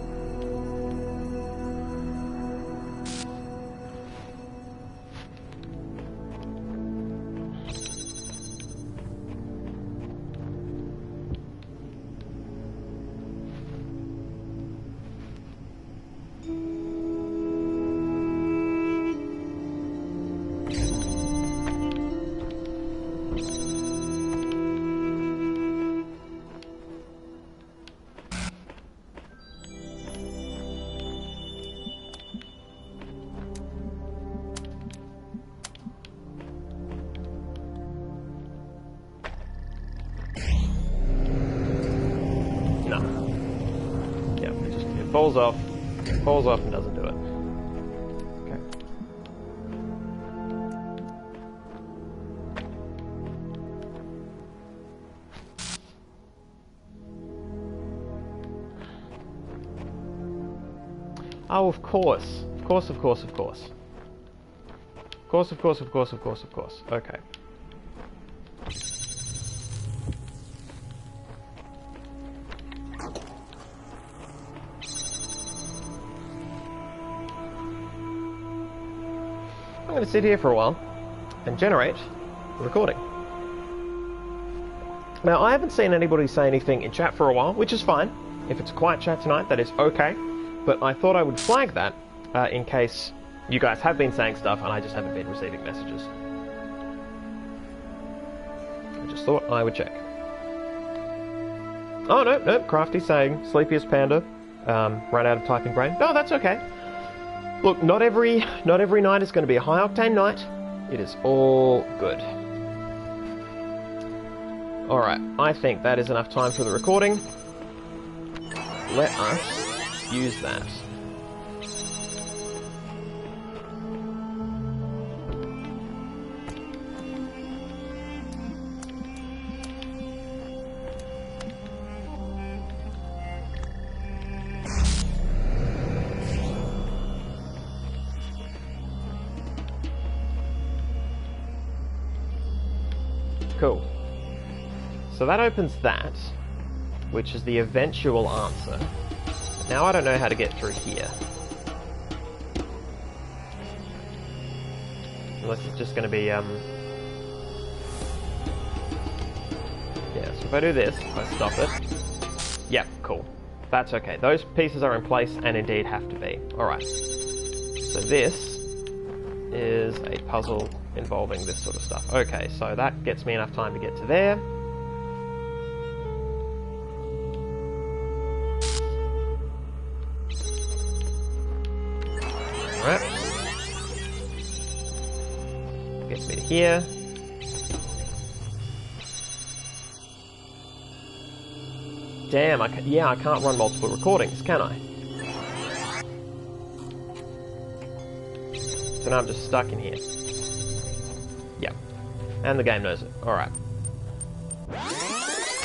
Speaker 1: Falls off and doesn't do it. Okay. Oh, of course. Of course, of course, of course. Of course, of course, of course, of course, of course. Okay. I'm going to sit here for a while and generate a recording. Now, I haven't seen anybody say anything in chat for a while, which is fine. If it's a quiet chat tonight, that is okay. But I thought I would flag that in case you guys have been saying stuff and I just haven't been receiving messages. I just thought I would check. Oh, no, no, Crafty's saying, sleepiest panda, ran out of typing brain. No, that's okay. Look, not every night is going to be a high-octane night. It is all good. Alright, I think that is enough time for the recording. Let us use that. Cool. So that opens that, which is the eventual answer. Now I don't know how to get through here. Unless it's just going to be, yeah, so if I do this, if I stop it, yeah, cool. That's okay. Those pieces are in place and indeed have to be. Alright. So this is a puzzle involving this sort of stuff. Okay, so that gets me enough time to get to there. Alright. Gets me to here. Damn, I can't run multiple recordings, can I? So now I'm just stuck in here. Yep. And the game knows it. Alright.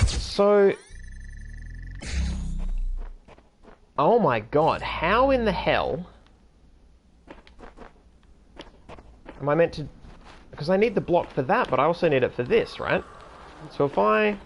Speaker 1: So... oh my god, how in the hell... am I meant to... because I need the block for that, but I also need it for this, right? So if I...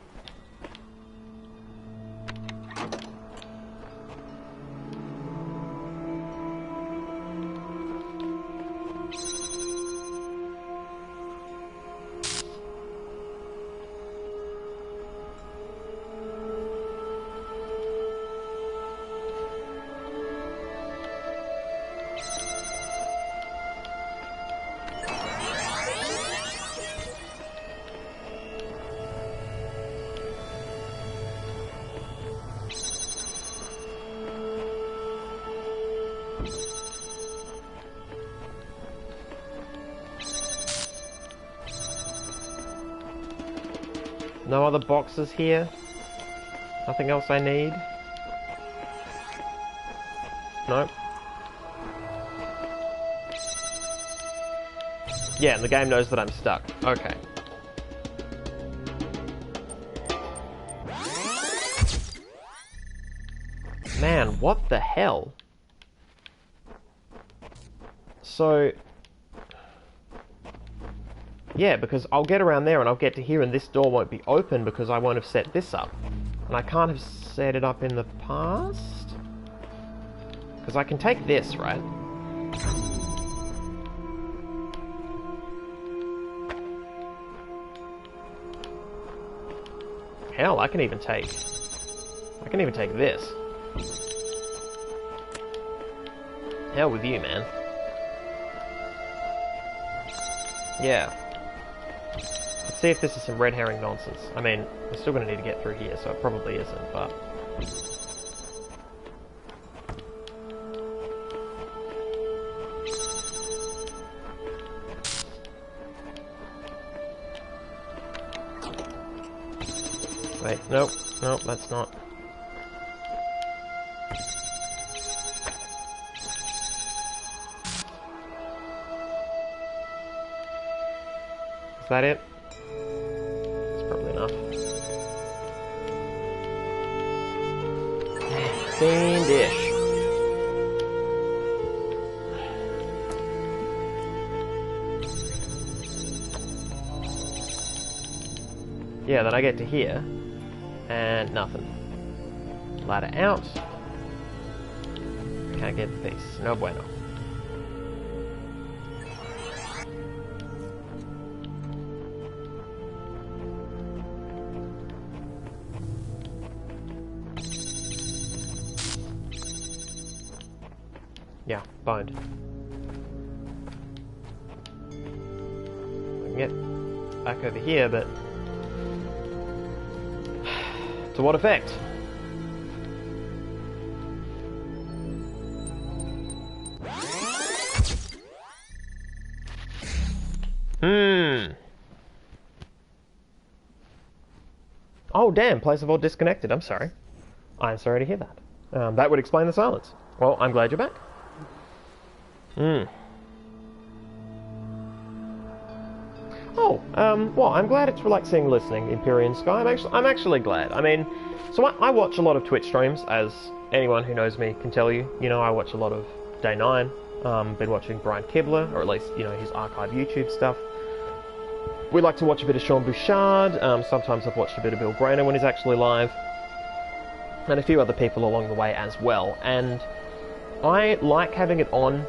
Speaker 1: No other boxes here? Nothing else I need? Nope. Yeah, and the game knows that I'm stuck. Okay. Man, what the hell? So... yeah, because I'll get around there and I'll get to here and this door won't be open because I won't have set this up. And I can't have set it up in the past? Because I can take this, right? Hell, I can even take this. Hell with you, man. Yeah. Let's see if this is some red herring nonsense. I mean, we're still going to need to get through here, so it probably isn't, but... wait, nope, nope, that's not... is that it? That's probably enough. Fiendish. Yeah, then I get to here, and nothing. Ladder out. Can't get the piece. No bueno. Yeah, boned. I can get back over here, but... to what effect? Oh, damn, place of all disconnected. I'm sorry. I'm sorry to hear that. That would explain the silence. Well, I'm glad you're back. Oh, well, I'm glad it's relaxing listening, Empyrean Sky. I'm actually glad. I mean, so I watch a lot of Twitch streams, as anyone who knows me can tell you. You know, I watch a lot of Day 9. Been watching Brian Kibler, or at least, you know, his archive YouTube stuff. We like to watch a bit of Sean Bouchard. Sometimes I've watched a bit of Bill Grainer when he's actually live. And a few other people along the way as well. And I like having it on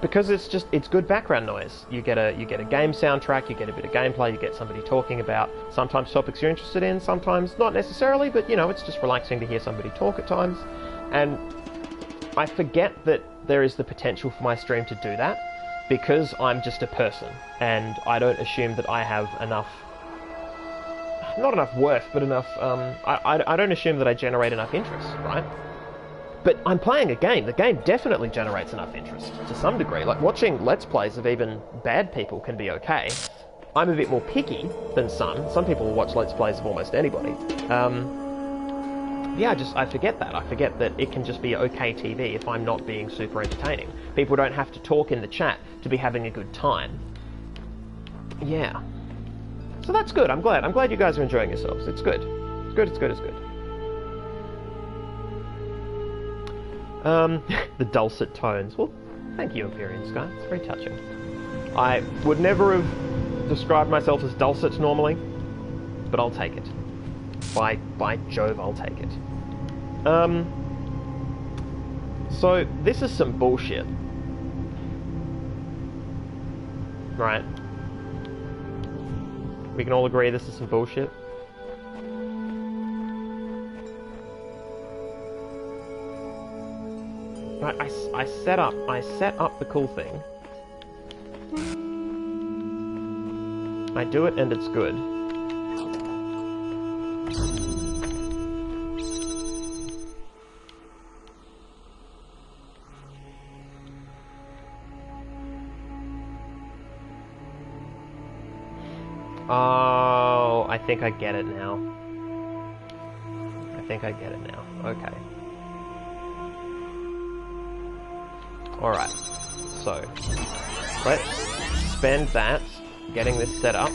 Speaker 1: because it's good background noise. You get a game soundtrack, you get a bit of gameplay, you get somebody talking about sometimes topics you're interested in, sometimes not necessarily, but you know, it's just relaxing to hear somebody talk at times. And I forget that there is the potential for my stream to do that because I'm just a person and I don't assume that I have enough, not enough worth, but enough, I don't assume that I generate enough interest, right? But I'm playing a game. The game definitely generates enough interest, to some degree. Like, watching Let's Plays of even bad people can be okay. I'm a bit more picky than some. Some people will watch Let's Plays of almost anybody. Yeah, I forget that. I forget that it can just be okay TV if I'm not being super entertaining. People don't have to talk in the chat to be having a good time. Yeah. So that's good. I'm glad you guys are enjoying yourselves. It's good. It's good, it's good, it's good. The dulcet tones. Well, thank you, Empyrean Sky. It's very touching. I would never have described myself as dulcet normally, but I'll take it. By Jove, I'll take it. So, this is some bullshit. Right. We can all agree this is some bullshit. Right, I set up the cool thing. I do it and it's good. Oh, I think I get it now. I think I get it now. Okay. Alright. So, let's spend that getting this set up.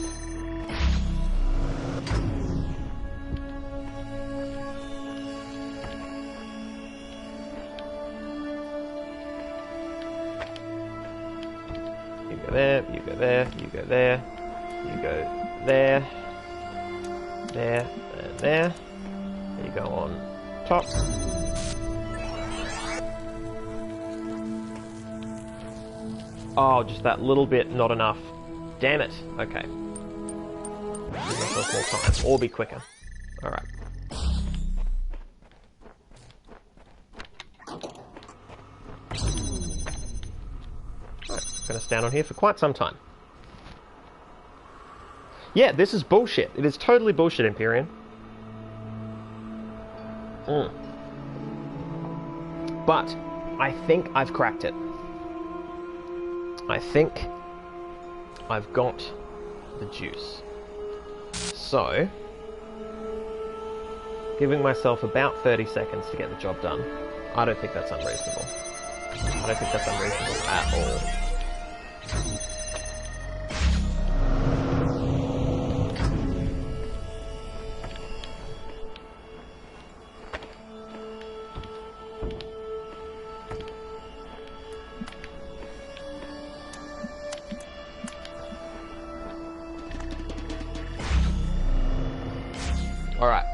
Speaker 1: You go there, you go there, you go there, you go there, there, and there. You go on top. Oh, just that little bit, not enough. Damn it. Okay. Give myself more time, or be quicker. Alright. Gonna stand on here for quite some time. Yeah, this is bullshit. It is totally bullshit, Empyrean. But I think I've cracked it. I think I've got the juice. So, giving myself about 30 seconds to get the job done. I don't think that's unreasonable. I don't think that's unreasonable at all. Alright.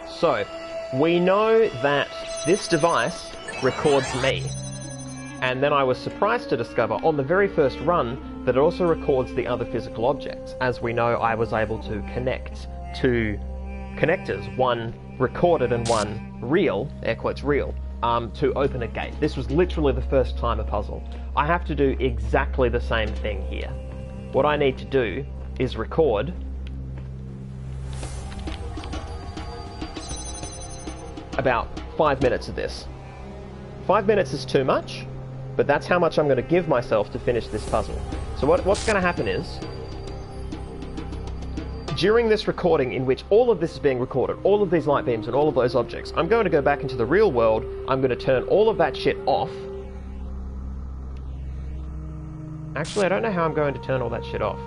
Speaker 1: So, we know that this device records me. And then I was surprised to discover on the very first run that it also records the other physical objects. As we know, I was able to connect two connectors, one recorded and one real, air quotes real, to open a gate. This was literally the first time a puzzle. I have to do exactly the same thing here. What I need to do is record about 5 minutes of this. 5 minutes is too much, but that's how much I'm going to give myself to finish this puzzle. So what's going to happen is, during this recording in which all of this is being recorded, all of these light beams and all of those objects, I'm going to go back into the real world, I'm going to turn all of that shit off. Actually, I don't know how I'm going to turn all that shit off.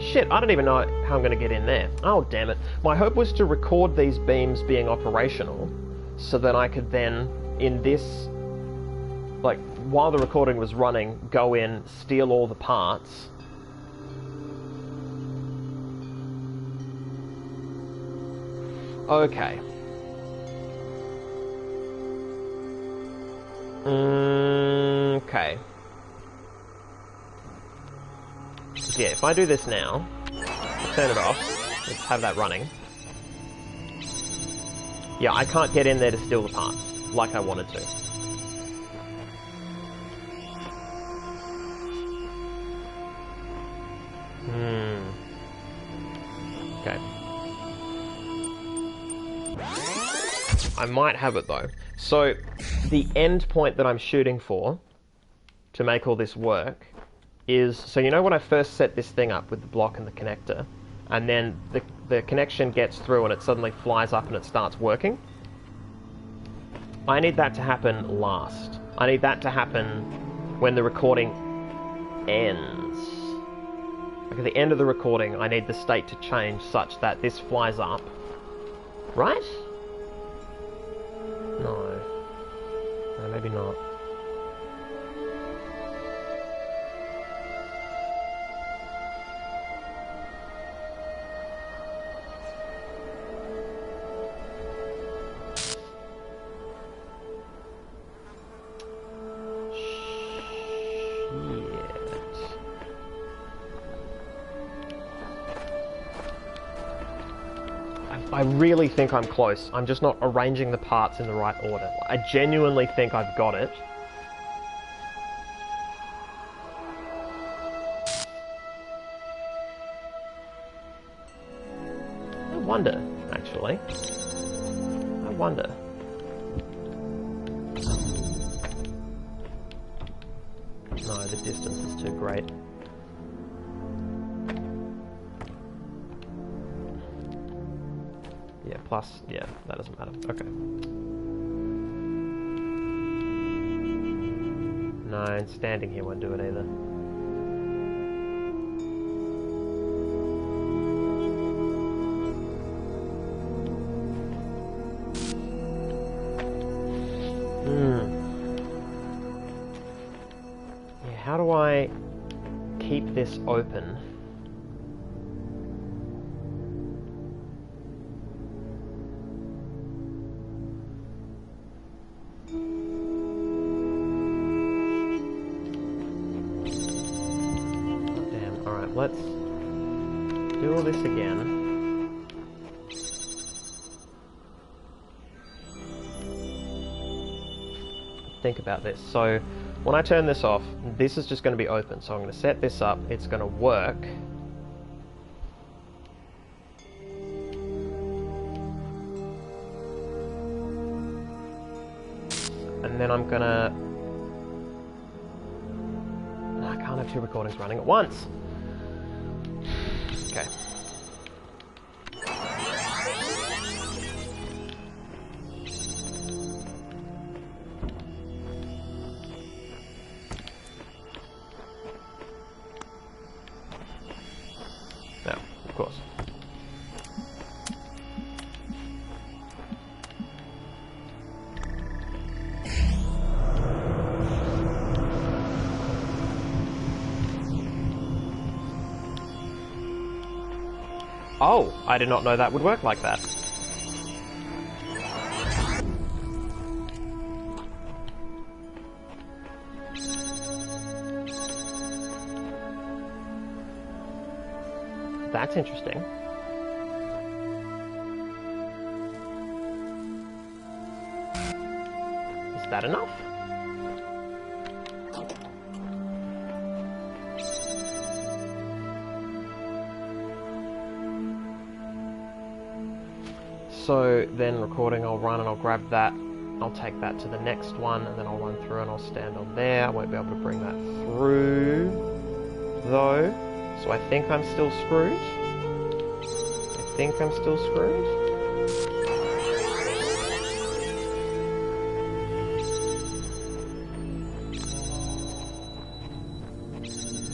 Speaker 1: Shit, I don't even know how I'm going to get in there. Oh, damn it. My hope was to record these beams being operational so that I could then, in this, like, while the recording was running, go in, steal all the parts. Okay. Okay. Yeah, if I do this now, turn it off, let's have that running. Yeah, I can't get in there to steal the parts, like I wanted to. Okay. I might have it though. So, the end point that I'm shooting for, to make all this work, is, so you know when I first set this thing up with the block and the connector, and then the connection gets through and it suddenly flies up and it starts working? I need that to happen last. I need that to happen when the recording ends. Like at the end of the recording, I need the state to change such that this flies up. Right? No. No, maybe not. I really think I'm close. I'm just not arranging the parts in the right order. I genuinely think I've got it. I wonder, actually. I wonder. No, the distance is too great. Yeah, plus, yeah, that doesn't matter. Okay. No, and standing here won't do it either. Yeah, how do I keep this open? Let's do all this again. Think about this. So when I turn this off, this is just going to be open. So I'm going to set this up. It's going to work. And then I'm going to... I can't have two recordings running at once. Okay. No, of course. Oh, I did not know that would work like that. That's interesting. Is that enough? So then recording, I'll run and I'll grab that, I'll take that to the next one, and then I'll run through and I'll stand on there. I won't be able to bring that through, though, so I think I'm still screwed. I think I'm still screwed.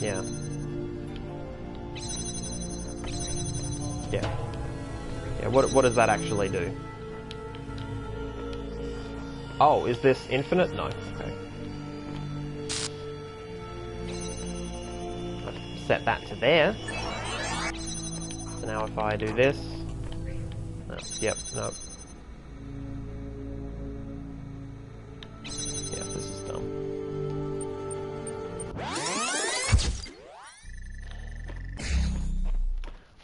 Speaker 1: Yeah. Yeah. Yeah, what does that actually do? Oh, is this infinite? No. Okay. I've set that to there. So now if I do this... No, yep, no. Yeah, this is dumb.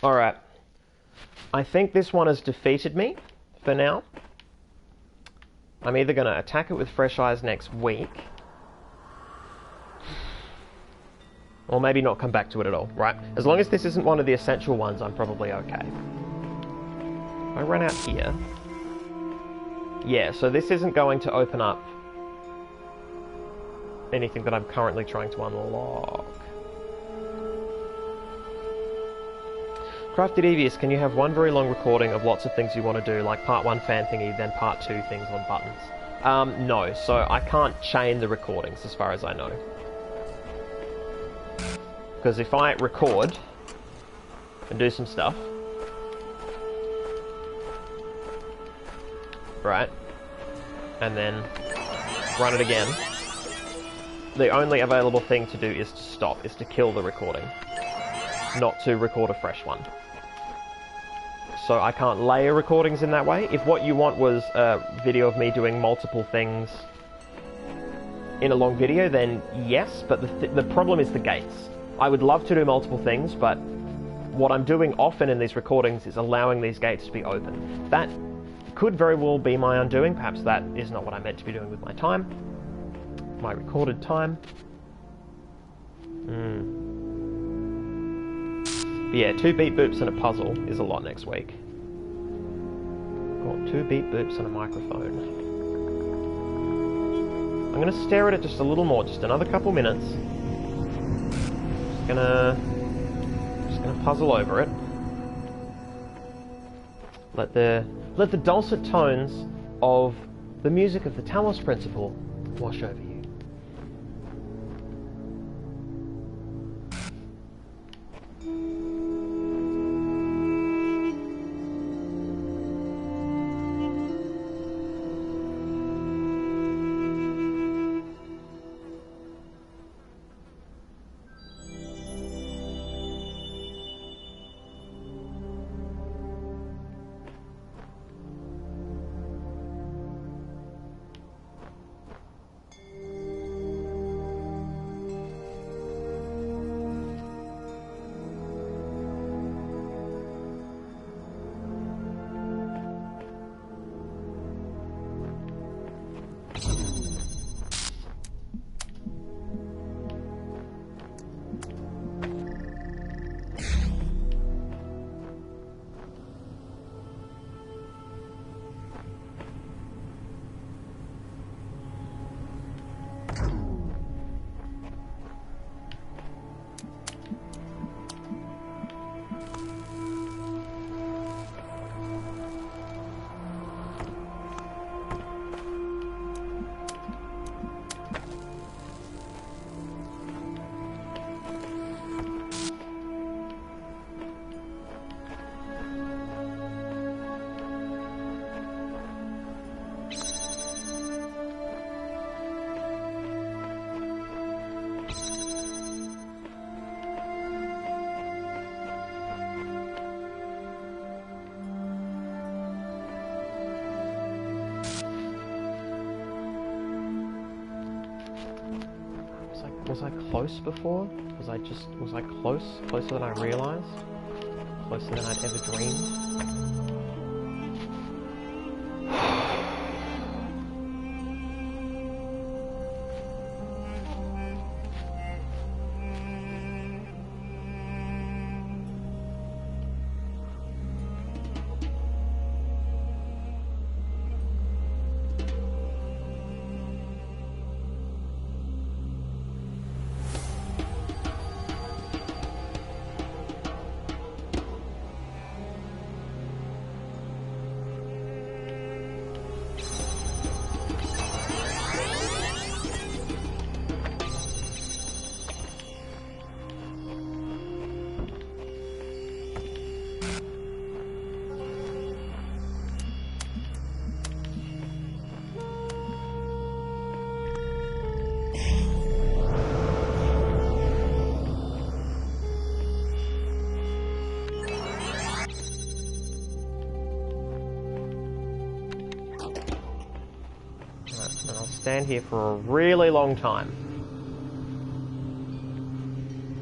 Speaker 1: Alright. I think this one has defeated me, for now. I'm either going to attack it with fresh eyes next week, or maybe not come back to it at all, right? As long as this isn't one of the essential ones, I'm probably okay. If I run out here... Yeah, so this isn't going to open up anything that I'm currently trying to unlock. Crafty Devious, can you have one very long recording of lots of things you want to do, like part 1 fan thingy, then part 2 things on buttons? No, so I can't chain the recordings as far as I know. Because if I record and do some stuff, right, and then run it again, the only available thing to do is to stop, is to kill the recording, not to record a fresh one. So I can't layer recordings in that way. If what you want was a video of me doing multiple things in a long video, then yes, but the problem is the gates. I would love to do multiple things, but what I'm doing often in these recordings is allowing these gates to be open. That could very well be my undoing. Perhaps that is not what I meant to be doing with my time. My recorded time. But yeah, 2 beep boops and a puzzle is a lot next week. Got 2 beep boops and a microphone. I'm going to stare at it just a little more, just another couple minutes. Just gonna puzzle over it. Let the dulcet tones of the music of the Talos Principle wash over you. Was I close before? Was I close? Closer than I realized? Closer than I'd ever dreamed? Stand here for a really long time.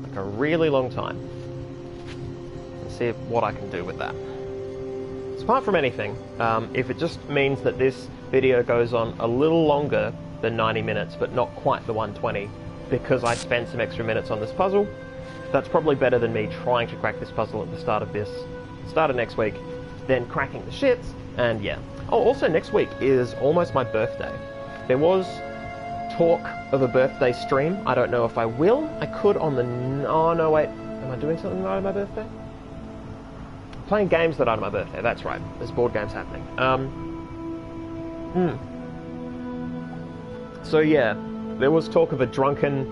Speaker 1: Like a really long time. Let's see what I can do with that. So apart from anything, if it just means that this video goes on a little longer than 90 minutes, but not quite the 120, because I spent some extra minutes on this puzzle, that's probably better than me trying to crack this puzzle at the start of next week, then cracking the shits, and yeah. Oh, also next week is almost my birthday. There was talk of a birthday stream. I don't know if I will. I could on the... Oh, no, wait. Am I doing something right on my birthday? I'm playing games that are on my birthday. That's right. There's board games happening. So, yeah. There was talk of a drunken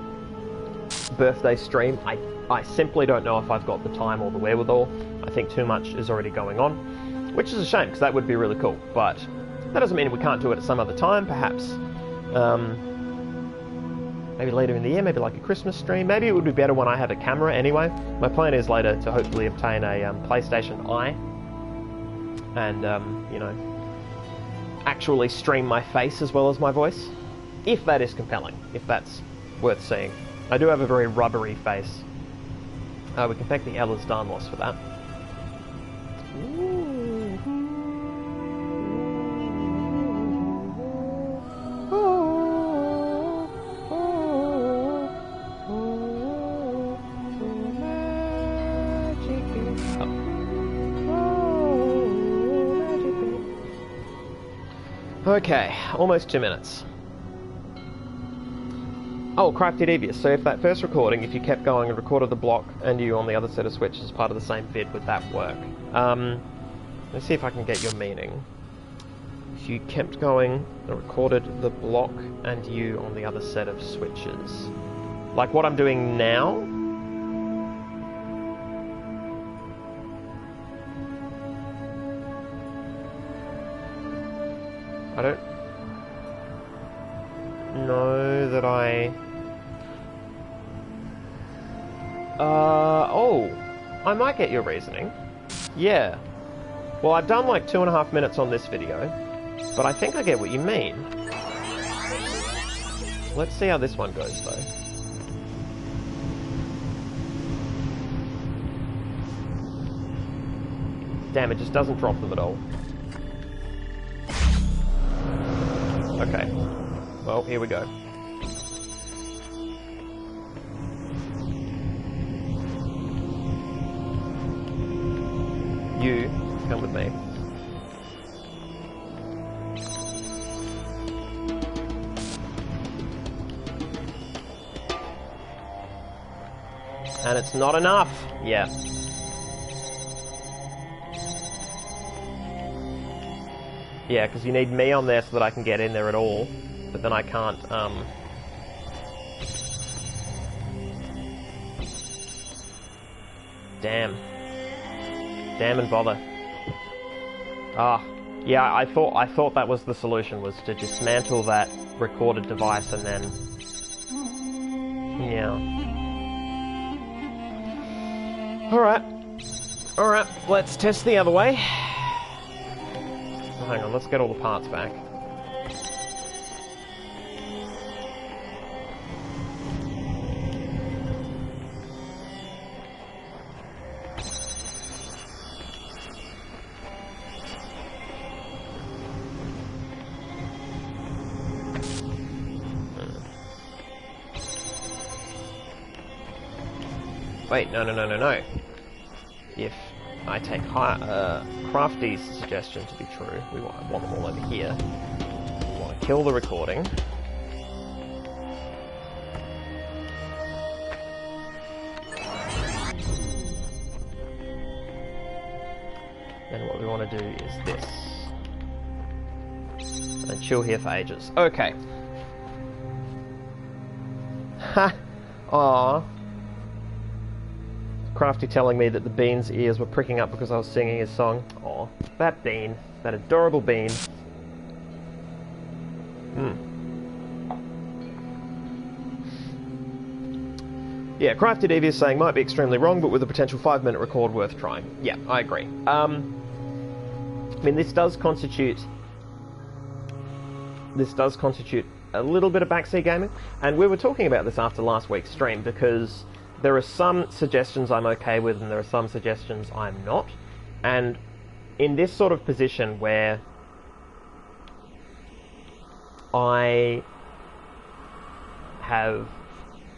Speaker 1: birthday stream. I simply don't know if I've got the time or the wherewithal. I think too much is already going on. Which is a shame, because that would be really cool. But that doesn't mean we can't do it at some other time, perhaps. Maybe later in the year, maybe like a Christmas stream. Maybe it would be better when I have a camera anyway. My plan is later to hopefully obtain a PlayStation Eye. And, you know, actually stream my face as well as my voice. If that is compelling, if that's worth seeing. I do have a very rubbery face. We can thank the Ehlers Danlos for that. Okay, almost 2 minutes. Oh, Crafty Devious. So if that first recording, if you kept going and recorded the block and you on the other set of switches as part of the same vid, would that work? Let's see if I can get your meaning. If you kept going and recorded the block and you on the other set of switches. Like what I'm doing now? I don't know that I... oh, I might get your reasoning. Yeah. Well, I've done like 2.5 minutes on this video, but I think I get what you mean. Let's see how this one goes, though. Damn, it just doesn't drop them at all. Okay. Well, here we go. You, come with me. And it's not enough. Yeah. Yeah, because you need me on there so that I can get in there at all. But then I can't, Damn. Damn and bother. Ah. Yeah, I thought that was the solution, was to dismantle that recorded device and then... Yeah. Alright. Alright, let's test the other way. Hang on, let's get all the parts back. Wait, no. If I take Crafty's suggestion to be true, we want them all over here. We want to kill the recording. Then what we want to do is this. And chill here for ages. Okay. Ha! Aww. Crafty telling me that the bean's ears were pricking up because I was singing his song. Aw, that bean. That adorable bean. Yeah, Crafty Devious saying might be extremely wrong, but with a potential 5-minute record worth trying. Yeah, I agree. I mean, this does constitute a little bit of backseat gaming, and we were talking about this after last week's stream, because there are some suggestions I'm okay with and there are some suggestions I'm not. And in this sort of position where I have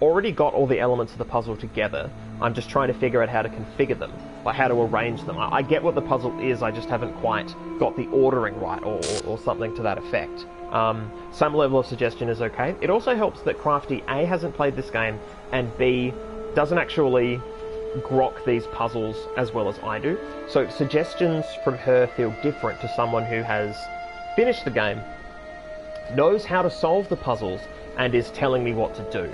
Speaker 1: already got all the elements of the puzzle together, I'm just trying to figure out how to configure them, like how to arrange them. I get what the puzzle is, I just haven't quite got the ordering right, or something to that effect. Some level of suggestion is okay. It also helps that Crafty A hasn't played this game, and B doesn't actually grok these puzzles as well as I do. So suggestions from her feel different to someone who has finished the game, knows how to solve the puzzles, and is telling me what to do.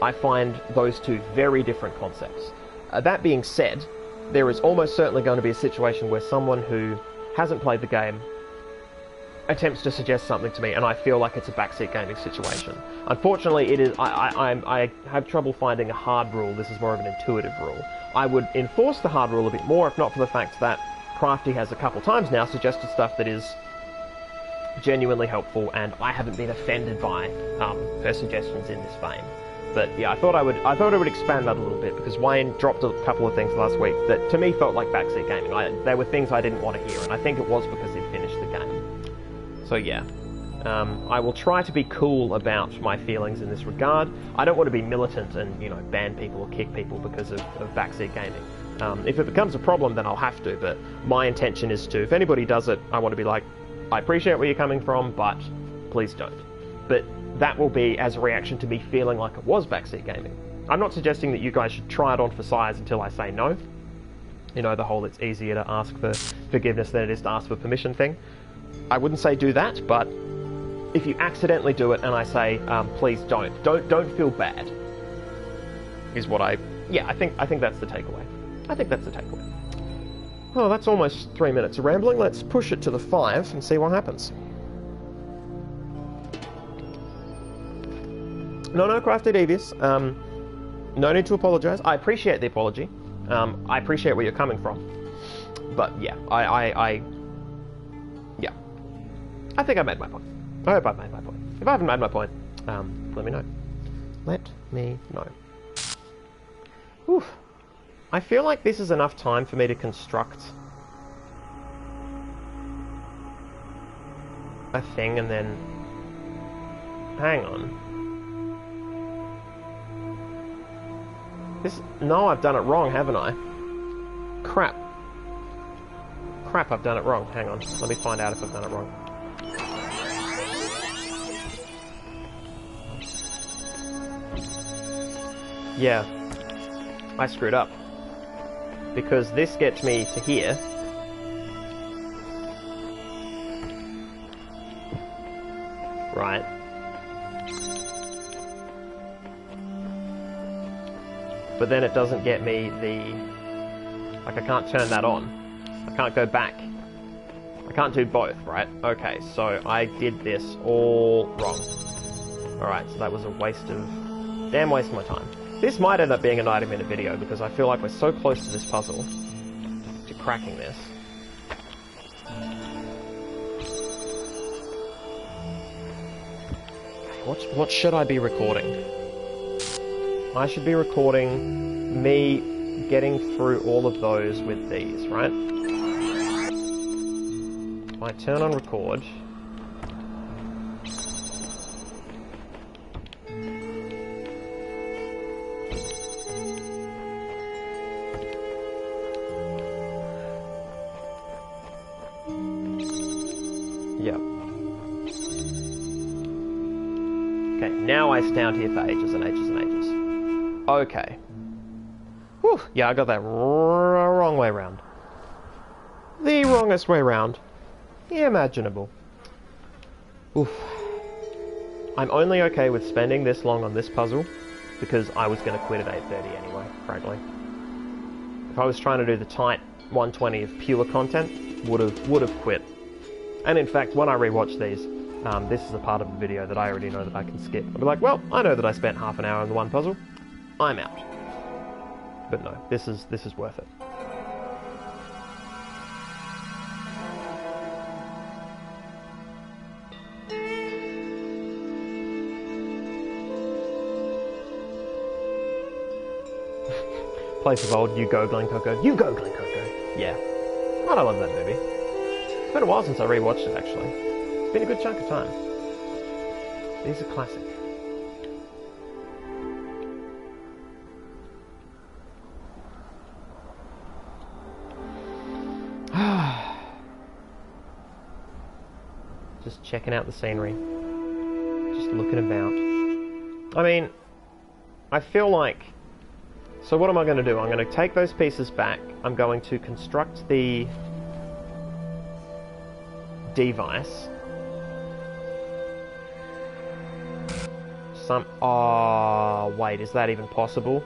Speaker 1: I find those two very different concepts. That being said, there is almost certainly going to be a situation where someone who hasn't played the game attempts to suggest something to me, and I feel like it's a backseat gaming situation. Unfortunately, it is. I have trouble finding a hard rule. This is more of an intuitive rule. I would enforce the hard rule a bit more, if not for the fact that Crafty has a couple times now suggested stuff that is genuinely helpful, and I haven't been offended by her suggestions in this vein. But yeah, I thought I would expand that a little bit, because Wayne dropped a couple of things last week that to me felt like backseat gaming. They were things I didn't want to hear, and I think it was because he'd finished the game. So yeah, I will try to be cool about my feelings in this regard. I don't want to be militant and, you know, ban people or kick people because of backseat gaming. If it becomes a problem, then I'll have to, but my intention is to, if anybody does it, I want to be like, I appreciate where you're coming from, but please don't. But that will be as a reaction to me feeling like it was backseat gaming. I'm not suggesting that you guys should try it on for size until I say no. You know, the whole it's easier to ask for forgiveness than it is to ask for permission thing. I wouldn't say do that, but if you accidentally do it and I say, please don't feel bad, is what I think that's the takeaway. I think that's the takeaway. Oh, that's almost 3 minutes of rambling. Let's push it to the 5 and see what happens. No, Crafty Devious. No need to apologise. I appreciate the apology. I appreciate where you're coming from. But yeah, I think I made my point. I hope I've made my point. If I haven't made my point, let me know. Let me know. Whew. I feel like this is enough time for me to construct a thing and then... Hang on. No, I've done it wrong, haven't I? Crap. Crap, I've done it wrong. Hang on. Let me find out if I've done it wrong. Yeah. I screwed up. Because this gets me to here. Right. But then it doesn't get me the... Like, I can't turn that on. I can't go back. I can't do both, right? Okay, so I did this all wrong. Alright, so that was a waste of... Damn waste of my time. This might end up being a 90-minute video because I feel like we're so close to this puzzle, to cracking this. What should I be recording? I should be recording me getting through all of those with these, right? If I turn on record... Now I stand here for ages and ages and ages. Okay. Whew, yeah, I got that wrong way round. The wrongest way round imaginable. Oof. I'm only okay with spending this long on this puzzle because I was going to quit at 8:30 anyway, frankly. If I was trying to do the tight 120 of pure content, would have quit. And in fact, when I rewatch these, this is a part of the video that I already know that I can skip. I'll be like, well, I know that I spent half an hour on the one puzzle. I'm out. But no, this is worth it. Place of old, you go Glen Coco. You go Glen Coco. Yeah. God, I love that movie. It's been a while since I rewatched it, actually. It's been a good chunk of time. It is a classic. Just checking out the scenery. Just looking about. I mean, I feel like... So what am I going to do? I'm going to take those pieces back. I'm going to construct the device. Oh, wait, is that even possible?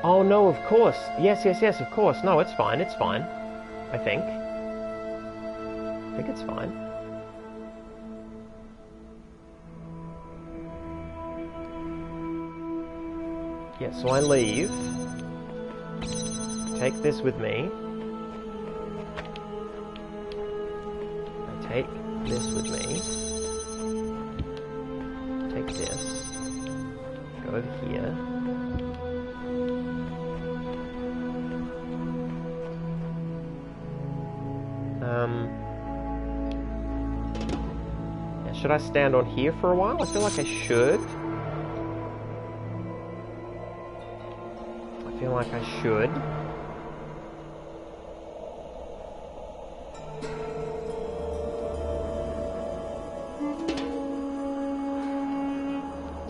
Speaker 1: Oh, no, of course. Yes, of course. No, it's fine, I think. I think it's fine. Yeah, so I leave. Take this with me. I take this with me. Take this. Go over here. Yeah, should I stand on here for a while? I feel like I should. I feel like I should.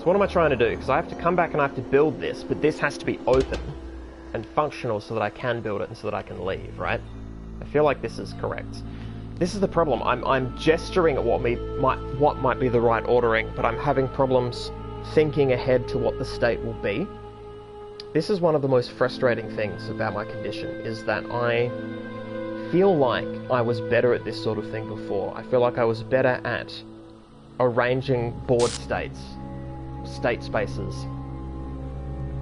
Speaker 1: So what am I trying to do? Because I have to come back and I have to build this, but this has to be open and functional so that I can build it and so that I can leave, right? I feel like this is correct. This is the problem. I'm gesturing at what might be the right ordering, but I'm having problems thinking ahead to what the state will be. This is one of the most frustrating things about my condition, is that I feel like I was better at this sort of thing before. I feel like I was better at arranging board states, state spaces,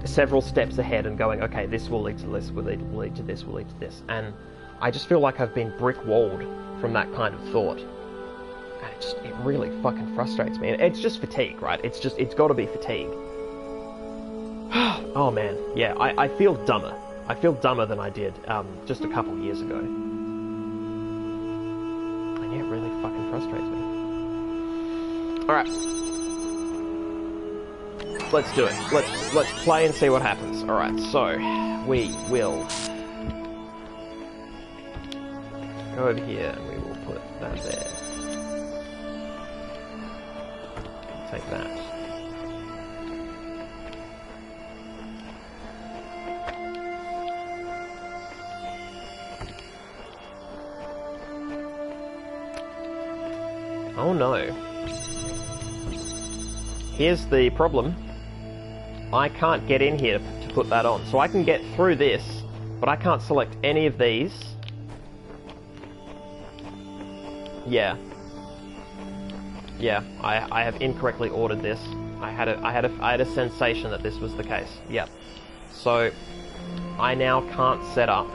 Speaker 1: several steps ahead and going, okay, this will lead to this, will lead to this, will lead to this. And I just feel like I've been brick-walled from that kind of thought. And it really fucking frustrates me. And it's just fatigue, right? It's got to be fatigue. Oh man, yeah, I feel dumber. I feel dumber than I did just a couple years ago. And yeah, it really fucking frustrates me. Alright. Let's do it. Let's play and see what happens. Alright, so we will go over here and we will put that there. Take that. Oh no. Here's the problem. I can't get in here to put that on. So I can get through this, but I can't select any of these. Yeah. Yeah, I have incorrectly ordered this. I had a sensation that this was the case. Yep. So I now can't set up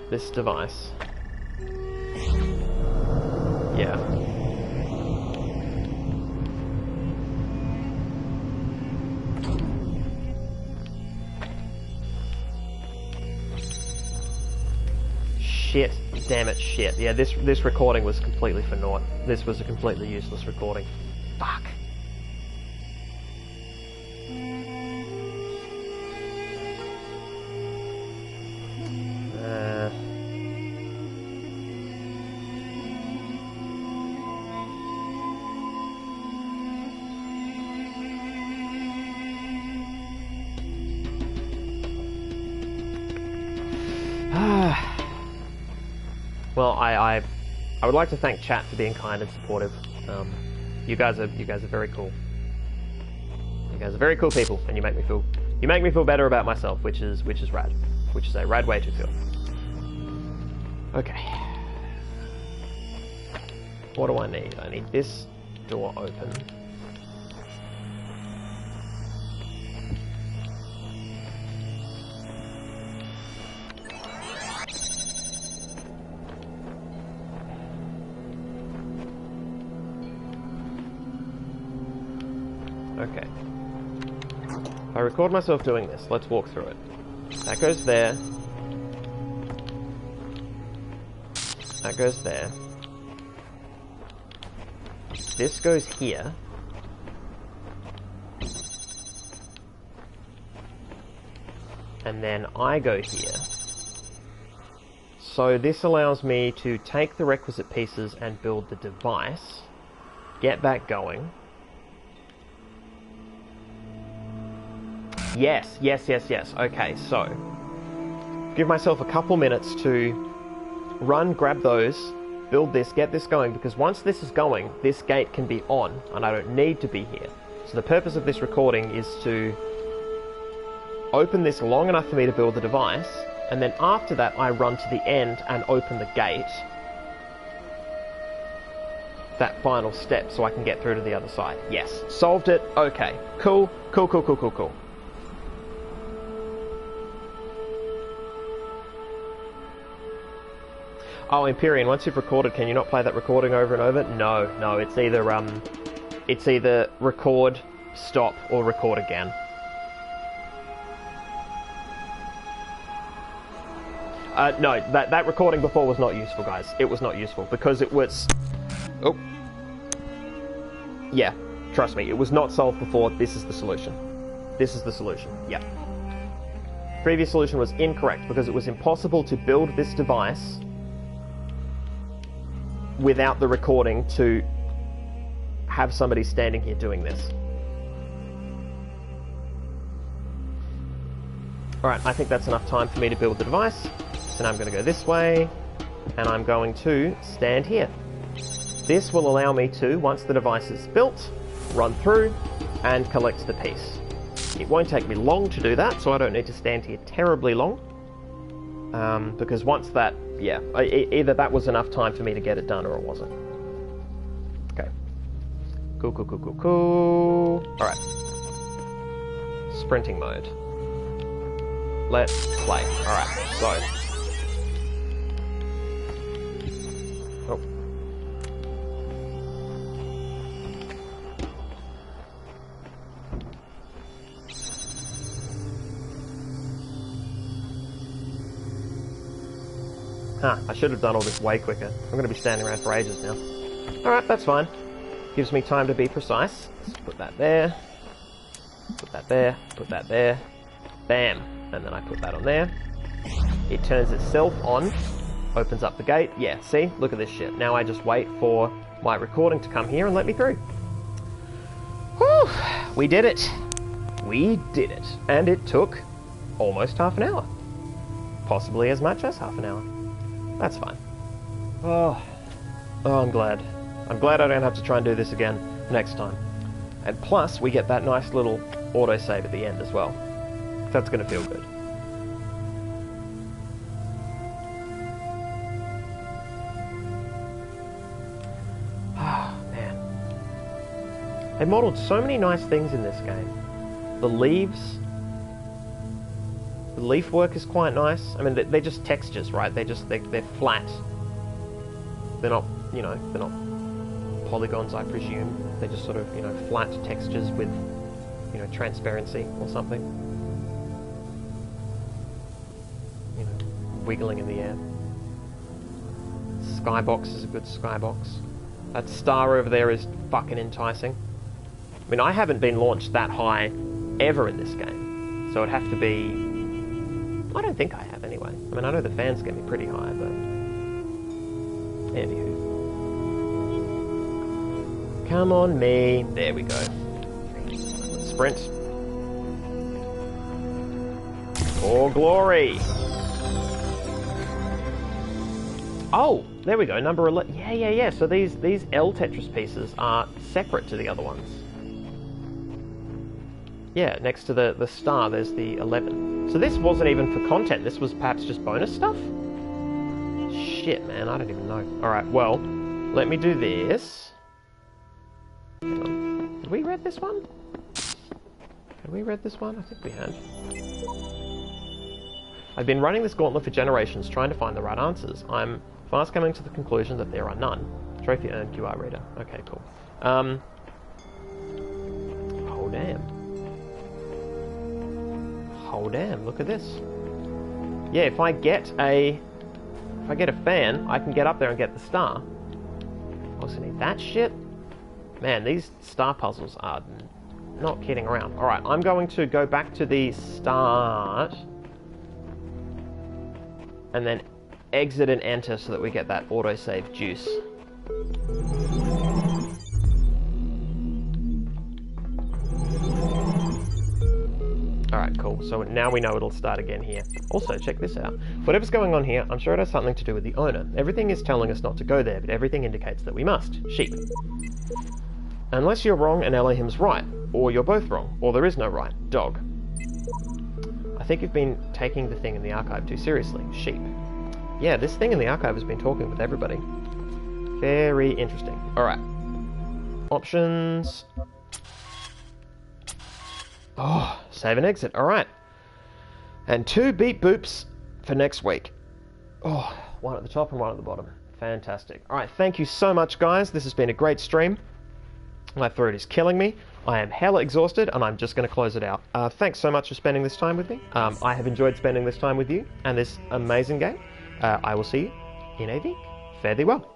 Speaker 1: this device. Yeah. Shit. Damn it, shit. Yeah, this recording was completely for naught. This was a completely useless recording. Fuck. Well, I would like to thank chat for being kind and supportive. You guys are very cool. You guys are very cool people, and you make me feel better about myself, which is rad, which is a rad way to feel. Okay. What do I need? I need this door open. Okay. If I record myself doing this, let's walk through it. That goes there. That goes there. This goes here. And then I go here. So this allows me to take the requisite pieces and build the device, get that going. Yes. Okay, so give myself a couple minutes to run, grab those, build this, get this going, because once this is going, this gate can be on, and I don't need to be here. So the purpose of this recording is to open this long enough for me to build the device, and then after that I run to the end and open the gate. That final step so I can get through to the other side. Yes, solved it. Okay, cool. Oh, Empyrean, once you've recorded, can you not play that recording over and over? No, it's either record, stop, or record again. No, that recording before was not useful, guys. It was not useful, because it was... Oh. Yeah, trust me, it was not solved before. This is the solution. Yeah. Previous solution was incorrect because it was impossible to build this device without the recording to have somebody standing here doing this. Alright, I think that's enough time for me to build the device. So now I'm going to go this way, and I'm going to stand here. This will allow me to, once the device is built, run through and collect the piece. It won't take me long to do that, so I don't need to stand here terribly long. Because once that, yeah, either that was enough time for me to get it done or it wasn't. Okay. Cool. Alright. Sprinting mode. Let's play. Alright, so. Oh. Huh, I should have done all this way quicker. I'm going to be standing around for ages now. Alright, that's fine. Gives me time to be precise. Let's put that there. Put that there. Put that there. Bam. And then I put that on there. It turns itself on. Opens up the gate. Yeah, see? Look at this shit. Now I just wait for my recording to come here and let me through. Whew! We did it. We did it. And it took almost half an hour. Possibly as much as half an hour. That's fine. Oh, I'm glad. I'm glad I don't have to try and do this again next time. And plus, we get that nice little autosave at the end as well. That's going to feel good. Ah, man. They modelled so many nice things in this game. The leaves... The leaf work is quite nice. I mean, they're just textures, right? They're flat. They're not, you know, they're not polygons, I presume. They're just sort of, you know, flat textures with, you know, transparency or something. You know, wiggling in the air. Skybox is a good skybox. That star over there is fucking enticing. I mean, I haven't been launched that high ever in this game. So it'd have to be... I don't think I have, anyway. I mean, I know the fans get me pretty high, but... Anywho. Come on, me. There we go. Sprint. For glory! Oh! There we go, number 11. Yeah. So these L Tetris pieces are separate to the other ones. Yeah, next to the star, there's the 11. So this wasn't even for content. This was perhaps just bonus stuff? Shit, man, I don't even know. Alright, well, let me do this. Hang on. Have we read this one? Have we read this one? I think we had. I've been running this gauntlet for generations, trying to find the right answers. I'm fast coming to the conclusion that there are none. Trophy earned, QR reader. Okay, cool. Oh, damn. Oh damn, look at this. Yeah, if I get a fan, I can get up there and get the star. Also need that shit. Man, these star puzzles are not kidding around. Alright, I'm going to go back to the start and then exit and enter so that we get that autosave juice. Alright, cool. So now we know it'll start again here. Also, check this out. Whatever's going on here, I'm sure it has something to do with the owner. Everything is telling us not to go there, but everything indicates that we must. Sheep. Unless you're wrong and Elohim's right. Or you're both wrong. Or there is no right. Dog. I think you've been taking the thing in the archive too seriously. Sheep. Yeah, this thing in the archive has been talking with everybody. Very interesting. Alright. Options... Oh, save and exit. Alright. And 2 beep boops for next week. Oh, one at the top and one at the bottom. Fantastic. Alright, thank you so much, guys. This has been a great stream. My throat is killing me. I am hella exhausted, and I'm just going to close it out. Thanks so much for spending this time with me. I have enjoyed spending this time with you and this amazing game. I will see you in a week. Fare thee well.